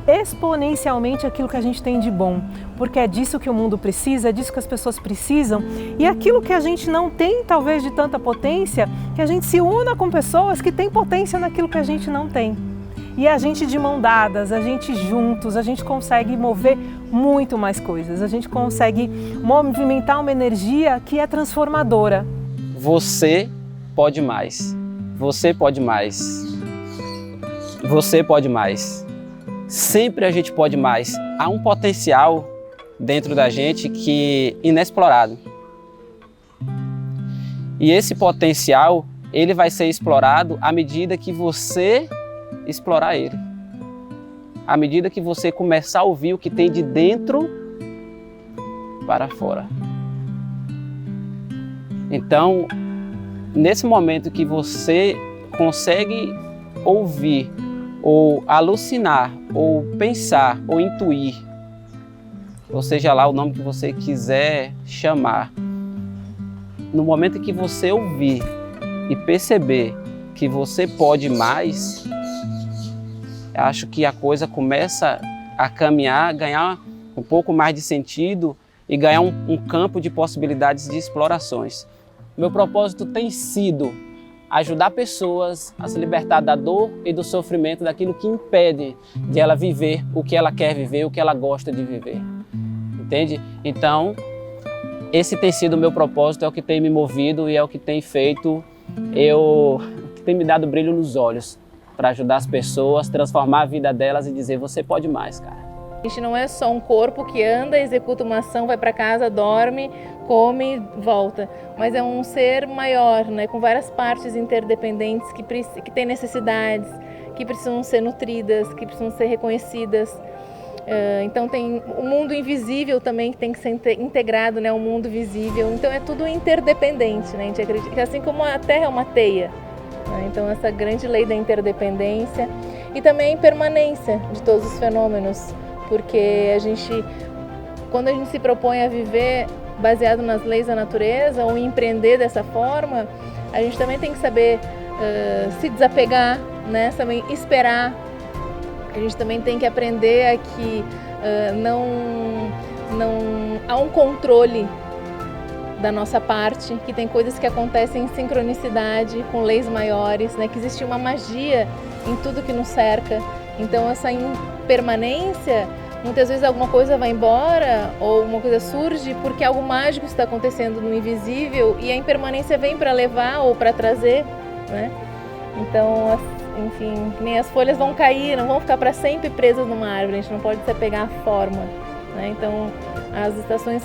exponencialmente aquilo que a gente tem de bom, porque é disso que o mundo precisa, é disso que as pessoas precisam, e aquilo que a gente não tem, talvez de tanta potência, que a gente se una com pessoas que têm potência naquilo que a gente não tem. E a gente de mão dadas, a gente juntos, a gente consegue mover muito mais coisas. A gente consegue movimentar uma energia que é transformadora. Você pode mais. Você pode mais. Você pode mais. Sempre a gente pode mais. Há um potencial dentro da gente que é inexplorado. E esse potencial, ele vai ser explorado à medida que você explorar ele. À medida que você começar a ouvir o que tem de dentro para fora. Então, nesse momento que você consegue ouvir, ou alucinar, ou pensar, ou intuir, ou seja lá o nome que você quiser chamar, no momento que você ouvir e perceber que você pode mais, acho que a coisa começa a caminhar, ganhar um pouco mais de sentido e ganhar um campo de possibilidades de explorações. Meu propósito tem sido ajudar pessoas a se libertar da dor e do sofrimento, daquilo que impede de ela viver o que ela quer viver, o que ela gosta de viver. Entende? Então, esse tem sido o meu propósito, é o que tem me movido e é o que tem feito que tem me dado brilho nos olhos, para ajudar as pessoas, transformar a vida delas e dizer, você pode mais, cara. A gente não é só um corpo que anda, executa uma ação, vai para casa, dorme, come, volta. Mas é um ser maior, né, com várias partes interdependentes que têm necessidades, que precisam ser nutridas, que precisam ser reconhecidas. Então tem o mundo invisível também que tem que ser integrado, né, ao mundo visível. Então é tudo interdependente, né? A gente acredita que assim como a Terra é uma teia, então essa grande lei da interdependência e também permanência de todos os fenômenos, porque quando a gente se propõe a viver baseado nas leis da natureza ou empreender dessa forma, a gente também tem que saber se desapegar, né? Também esperar. A gente também tem que aprender a que não não há um controle da nossa parte, que tem coisas que acontecem em sincronicidade com leis maiores, né? Que existe uma magia em tudo que nos cerca. Então essa impermanência, muitas vezes alguma coisa vai embora ou uma coisa surge porque algo mágico está acontecendo no invisível e a impermanência vem para levar ou para trazer, né? Então, enfim, nem as folhas vão cair, não vão ficar para sempre presas numa árvore, a gente não pode se apegar à forma, né? Então as estações,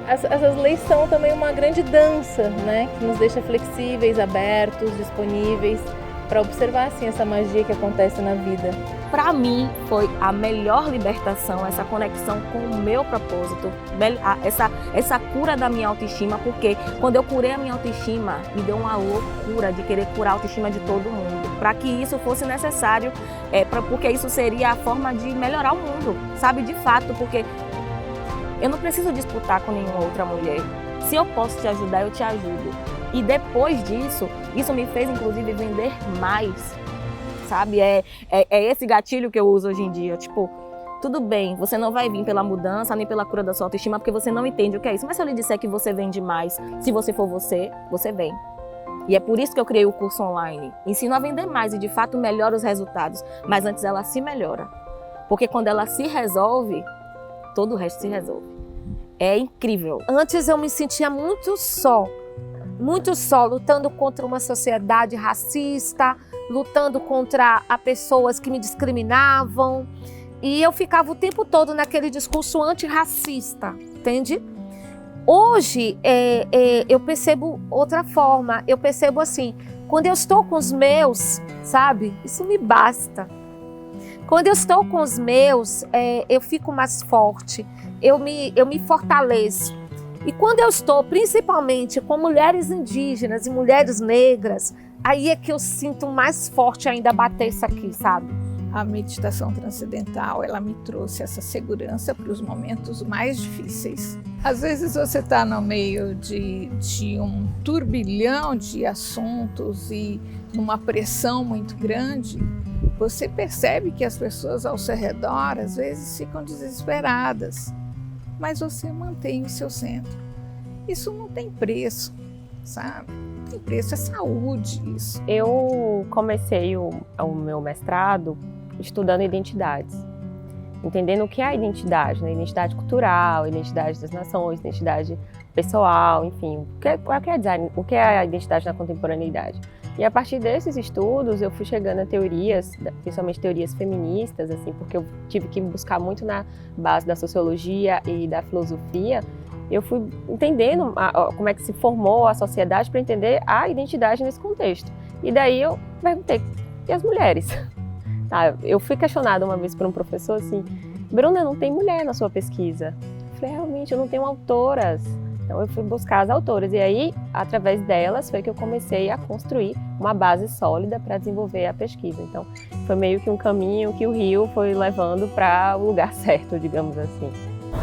essas leis são também uma grande dança, né? Que nos deixa flexíveis, abertos, disponíveis para observar assim essa magia que acontece na vida. Para mim foi a melhor libertação, essa conexão com o meu propósito, essa cura da minha autoestima, porque quando eu curei a minha autoestima, me deu uma loucura de querer curar a autoestima de todo mundo, para que isso fosse necessário, porque isso seria a forma de melhorar o mundo, sabe, de fato, porque eu não preciso disputar com nenhuma outra mulher. Se eu posso te ajudar, eu te ajudo. E depois disso, isso me fez inclusive vender mais, sabe? É esse gatilho que eu uso hoje em dia, tipo, tudo bem, você não vai vir pela mudança nem pela cura da sua autoestima porque você não entende o que é isso, mas se eu lhe disser que você vende mais, se você for você, você vem. E é por isso que eu criei o curso online. Ensino a vender mais e de fato melhora os resultados, mas antes ela se melhora. Porque quando ela se resolve, todo o resto se resolve. É incrível. Antes eu me sentia muito só, lutando contra uma sociedade racista, lutando contra pessoas que me discriminavam. E eu ficava o tempo todo naquele discurso antirracista, entende? Hoje eu percebo outra forma, eu percebo assim, quando eu estou com os meus, sabe? Isso me basta. Quando eu estou com os meus, eu fico mais forte, eu me fortaleço. E quando eu estou, principalmente, com mulheres indígenas e mulheres negras, aí é que eu sinto mais forte ainda bater isso aqui, sabe? A meditação transcendental, ela me trouxe essa segurança para os momentos mais difíceis. Às vezes você está no meio de um turbilhão de assuntos e numa pressão muito grande, você percebe que as pessoas ao seu redor, às vezes, ficam desesperadas. Mas você mantém o seu centro. Isso não tem preço, sabe? Não tem preço, é saúde isso. Eu comecei o meu mestrado estudando identidades, entendendo o que é a identidade, né? Identidade cultural, identidade das nações, identidade pessoal, enfim, o que é a identidade na contemporaneidade. E a partir desses estudos eu fui chegando a teorias, principalmente teorias feministas, assim, porque eu tive que buscar muito na base da sociologia e da filosofia. Eu fui entendendo como é que se formou a sociedade para entender a identidade nesse contexto. E daí eu perguntei, e as mulheres? Eu fui questionada uma vez por um professor assim, Bruna, não tem mulher na sua pesquisa. Eu falei, realmente, eu não tenho autoras. Então eu fui buscar as autoras e aí, através delas, foi que eu comecei a construir uma base sólida para desenvolver a pesquisa. Então foi meio que um caminho que o rio foi levando para o lugar certo, digamos assim.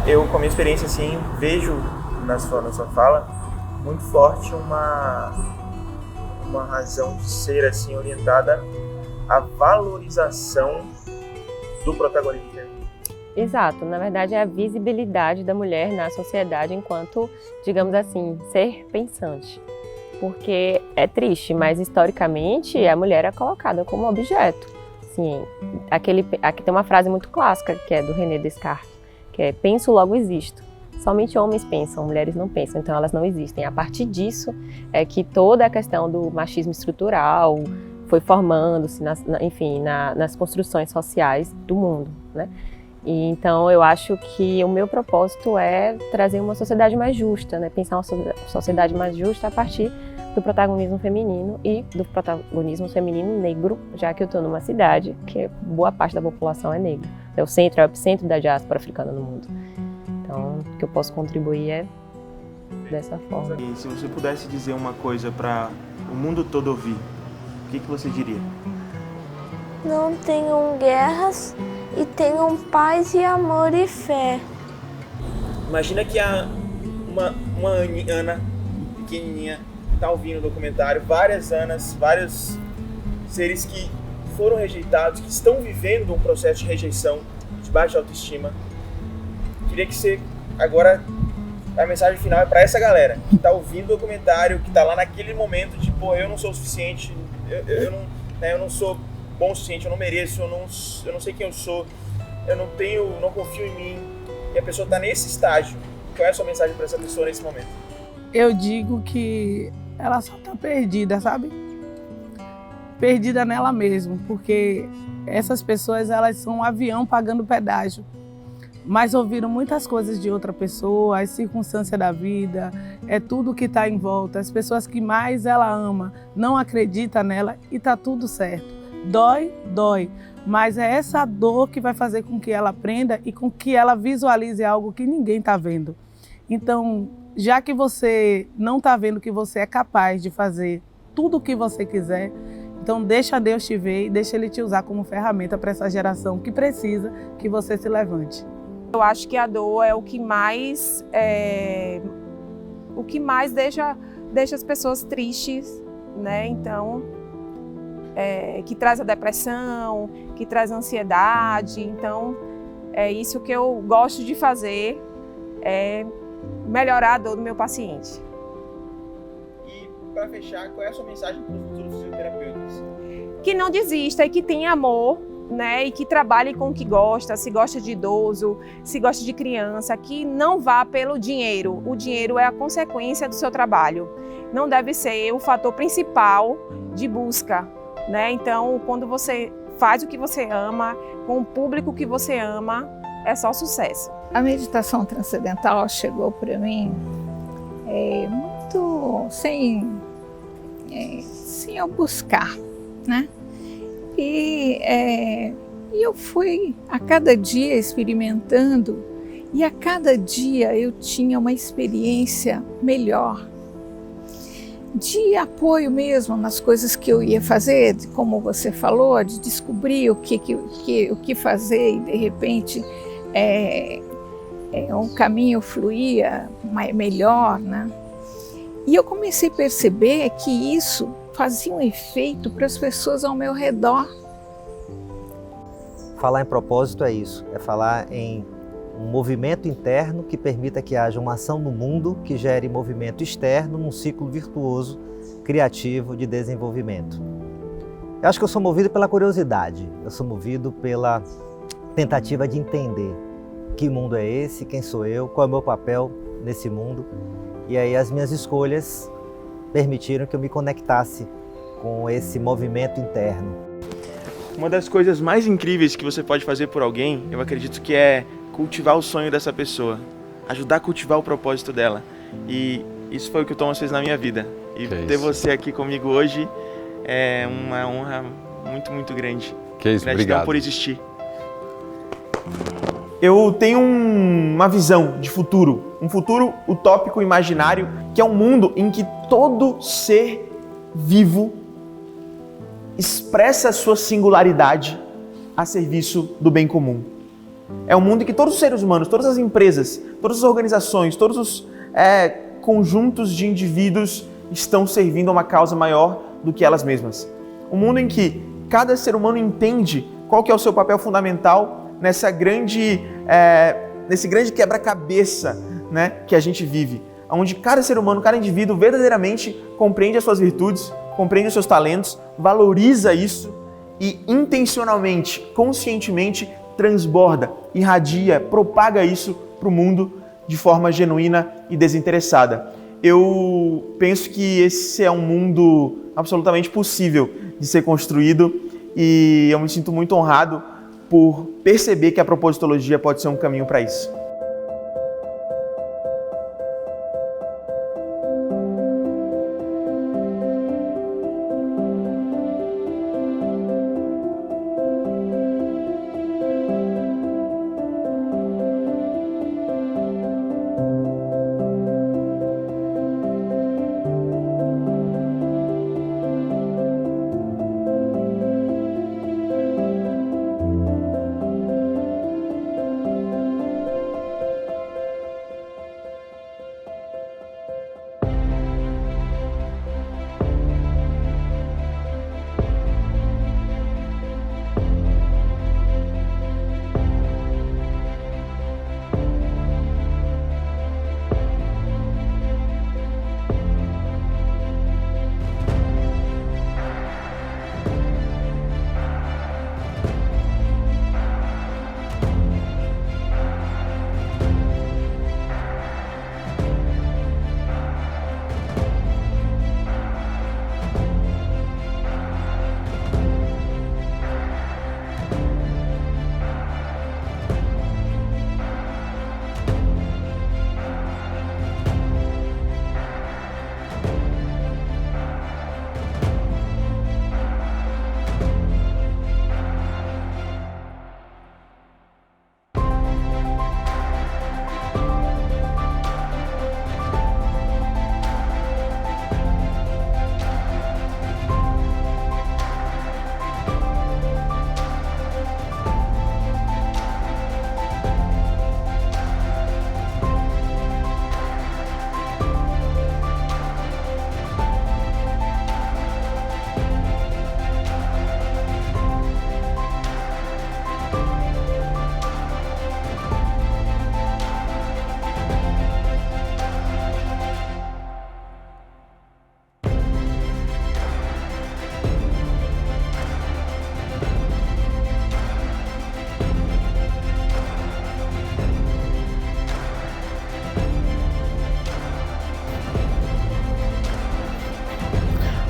Eu, com a minha experiência, assim, vejo na sua fala muito forte uma razão de ser assim, orientada à valorização do protagonismo feminino. Exato, na verdade é a visibilidade da mulher na sociedade enquanto, digamos assim, ser pensante. Porque é triste, mas historicamente a mulher é colocada como objeto. Assim, aqui tem uma frase muito clássica que é do René Descartes, que é penso, logo existo. Somente homens pensam, mulheres não pensam, então elas não existem. A partir disso é que toda a questão do machismo estrutural foi formando-se, nas construções sociais do mundo, né? E então eu acho que o meu propósito é trazer uma sociedade mais justa, né? Pensar uma sociedade mais justa a partir do protagonismo feminino e do protagonismo feminino negro, já que eu estou numa cidade que boa parte da população é negra. É o epicentro da diáspora africana no mundo. Então, o que eu posso contribuir é dessa forma. E se você pudesse dizer uma coisa para o mundo todo ouvir, o que você diria? Não tenham guerras e tenham paz e amor e fé. Imagina que uma Ana pequenininha está ouvindo o documentário, várias Anas, vários seres que foram rejeitados, que estão vivendo um processo de rejeição, de baixa autoestima. Queria que você agora a mensagem final é para essa galera que tá ouvindo o documentário, que tá lá naquele momento de, pô, eu não sou o suficiente, eu não sou bom o suficiente, eu não mereço, eu não sei quem eu sou, eu não confio em mim, e a pessoa tá nesse estágio. Qual é a sua mensagem para essa pessoa nesse momento? Eu digo que ela só tá perdida, sabe? Perdida nela mesmo, porque essas pessoas, elas são um avião pagando pedágio, mas ouviram muitas coisas de outra pessoa, as circunstâncias da vida, é tudo que está em volta, as pessoas que mais ela ama não acreditam nela e tá tudo certo. Dói, mas é essa dor que vai fazer com que ela aprenda e com que ela visualize algo que ninguém está vendo. Então, já que você não está vendo que você é capaz de fazer tudo o que você quiser, então deixa Deus te ver e deixa Ele te usar como ferramenta para essa geração que precisa que você se levante. Eu acho que a dor é o que mais deixa as pessoas tristes, né? Então, que traz a depressão, que traz a ansiedade. Então, é isso que eu gosto de fazer, é melhorar a dor do meu paciente. E para fechar, qual é a sua mensagem para os futuros fisioterapeutas? Que não desista e que tenha amor, né, e que trabalhe com o que gosta, se gosta de idoso, se gosta de criança, que não vá pelo dinheiro. O dinheiro é a consequência do seu trabalho. Não deve ser o fator principal de busca, né? Então, quando você faz o que você ama, com o público que você ama, é só sucesso. A meditação transcendental chegou para mim muito sem eu buscar, né? E eu fui a cada dia experimentando e a cada dia eu tinha uma experiência melhor, de apoio mesmo nas coisas que eu ia fazer, como você falou, de descobrir o que fazer e de repente um caminho fluía melhor, né? E eu comecei a perceber que isso fazia um efeito para as pessoas ao meu redor. Falar em propósito é isso, é falar em um movimento interno que permita que haja uma ação no mundo que gere movimento externo num ciclo virtuoso, criativo de desenvolvimento. Eu acho que eu sou movido pela curiosidade, eu sou movido pela tentativa de entender que mundo é esse, quem sou eu, qual é o meu papel nesse mundo. E aí as minhas escolhas permitiram que eu me conectasse com esse movimento interno. Uma das coisas mais incríveis que você pode fazer por alguém, eu acredito que é cultivar o sonho dessa pessoa, ajudar a cultivar o propósito dela. E isso foi o que o Thomas fez na minha vida. E ter você aqui comigo hoje é uma honra muito, muito grande. Que isso, Gratidão obrigado. por existir. Eu tenho uma visão de futuro, um futuro utópico imaginário, que é um mundo em que todo ser vivo expressa a sua singularidade a serviço do bem comum. É um mundo em que todos os seres humanos, todas as empresas, todas as organizações, todos os conjuntos de indivíduos estão servindo a uma causa maior do que elas mesmas. Um mundo em que cada ser humano entende qual que é o seu papel fundamental nesse grande quebra-cabeça, né, que a gente vive, onde cada ser humano, cada indivíduo verdadeiramente compreende as suas virtudes, compreende os seus talentos, valoriza isso e intencionalmente, conscientemente transborda, irradia, propaga isso para o mundo de forma genuína e desinteressada. Eu penso que esse é um mundo absolutamente possível de ser construído e eu me sinto muito honrado por perceber que a propositologia pode ser um caminho para isso.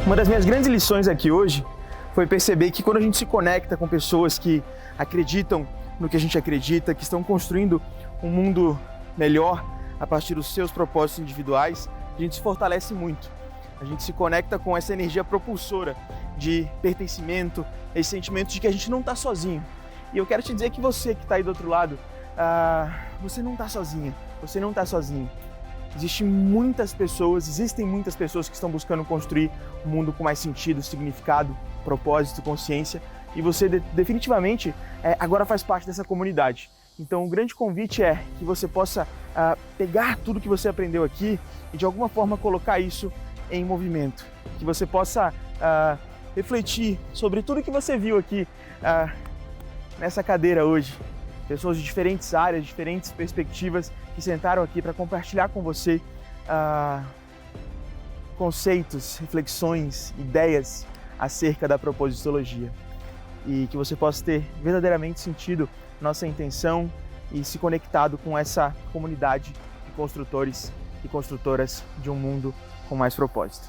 Uma das minhas grandes lições aqui hoje foi perceber que quando a gente se conecta com pessoas que acreditam no que a gente acredita, que estão construindo um mundo melhor a partir dos seus propósitos individuais, a gente se fortalece muito. A gente se conecta com essa energia propulsora de pertencimento, esse sentimento de que a gente não está sozinho. E eu quero te dizer que você que está aí do outro lado, você não está sozinha, você não está sozinho. Existem muitas pessoas que estão buscando construir um mundo com mais sentido, significado, propósito, consciência, e você definitivamente agora faz parte dessa comunidade. Então o grande convite é que você possa pegar tudo que você aprendeu aqui e de alguma forma colocar isso em movimento, que você possa refletir sobre tudo que você viu aqui nessa cadeira hoje. Pessoas de diferentes áreas, diferentes perspectivas que sentaram aqui para compartilhar com você conceitos, reflexões, ideias acerca da propositologia. E que você possa ter verdadeiramente sentido nossa intenção e se conectado com essa comunidade de construtores e construtoras de um mundo com mais propósito.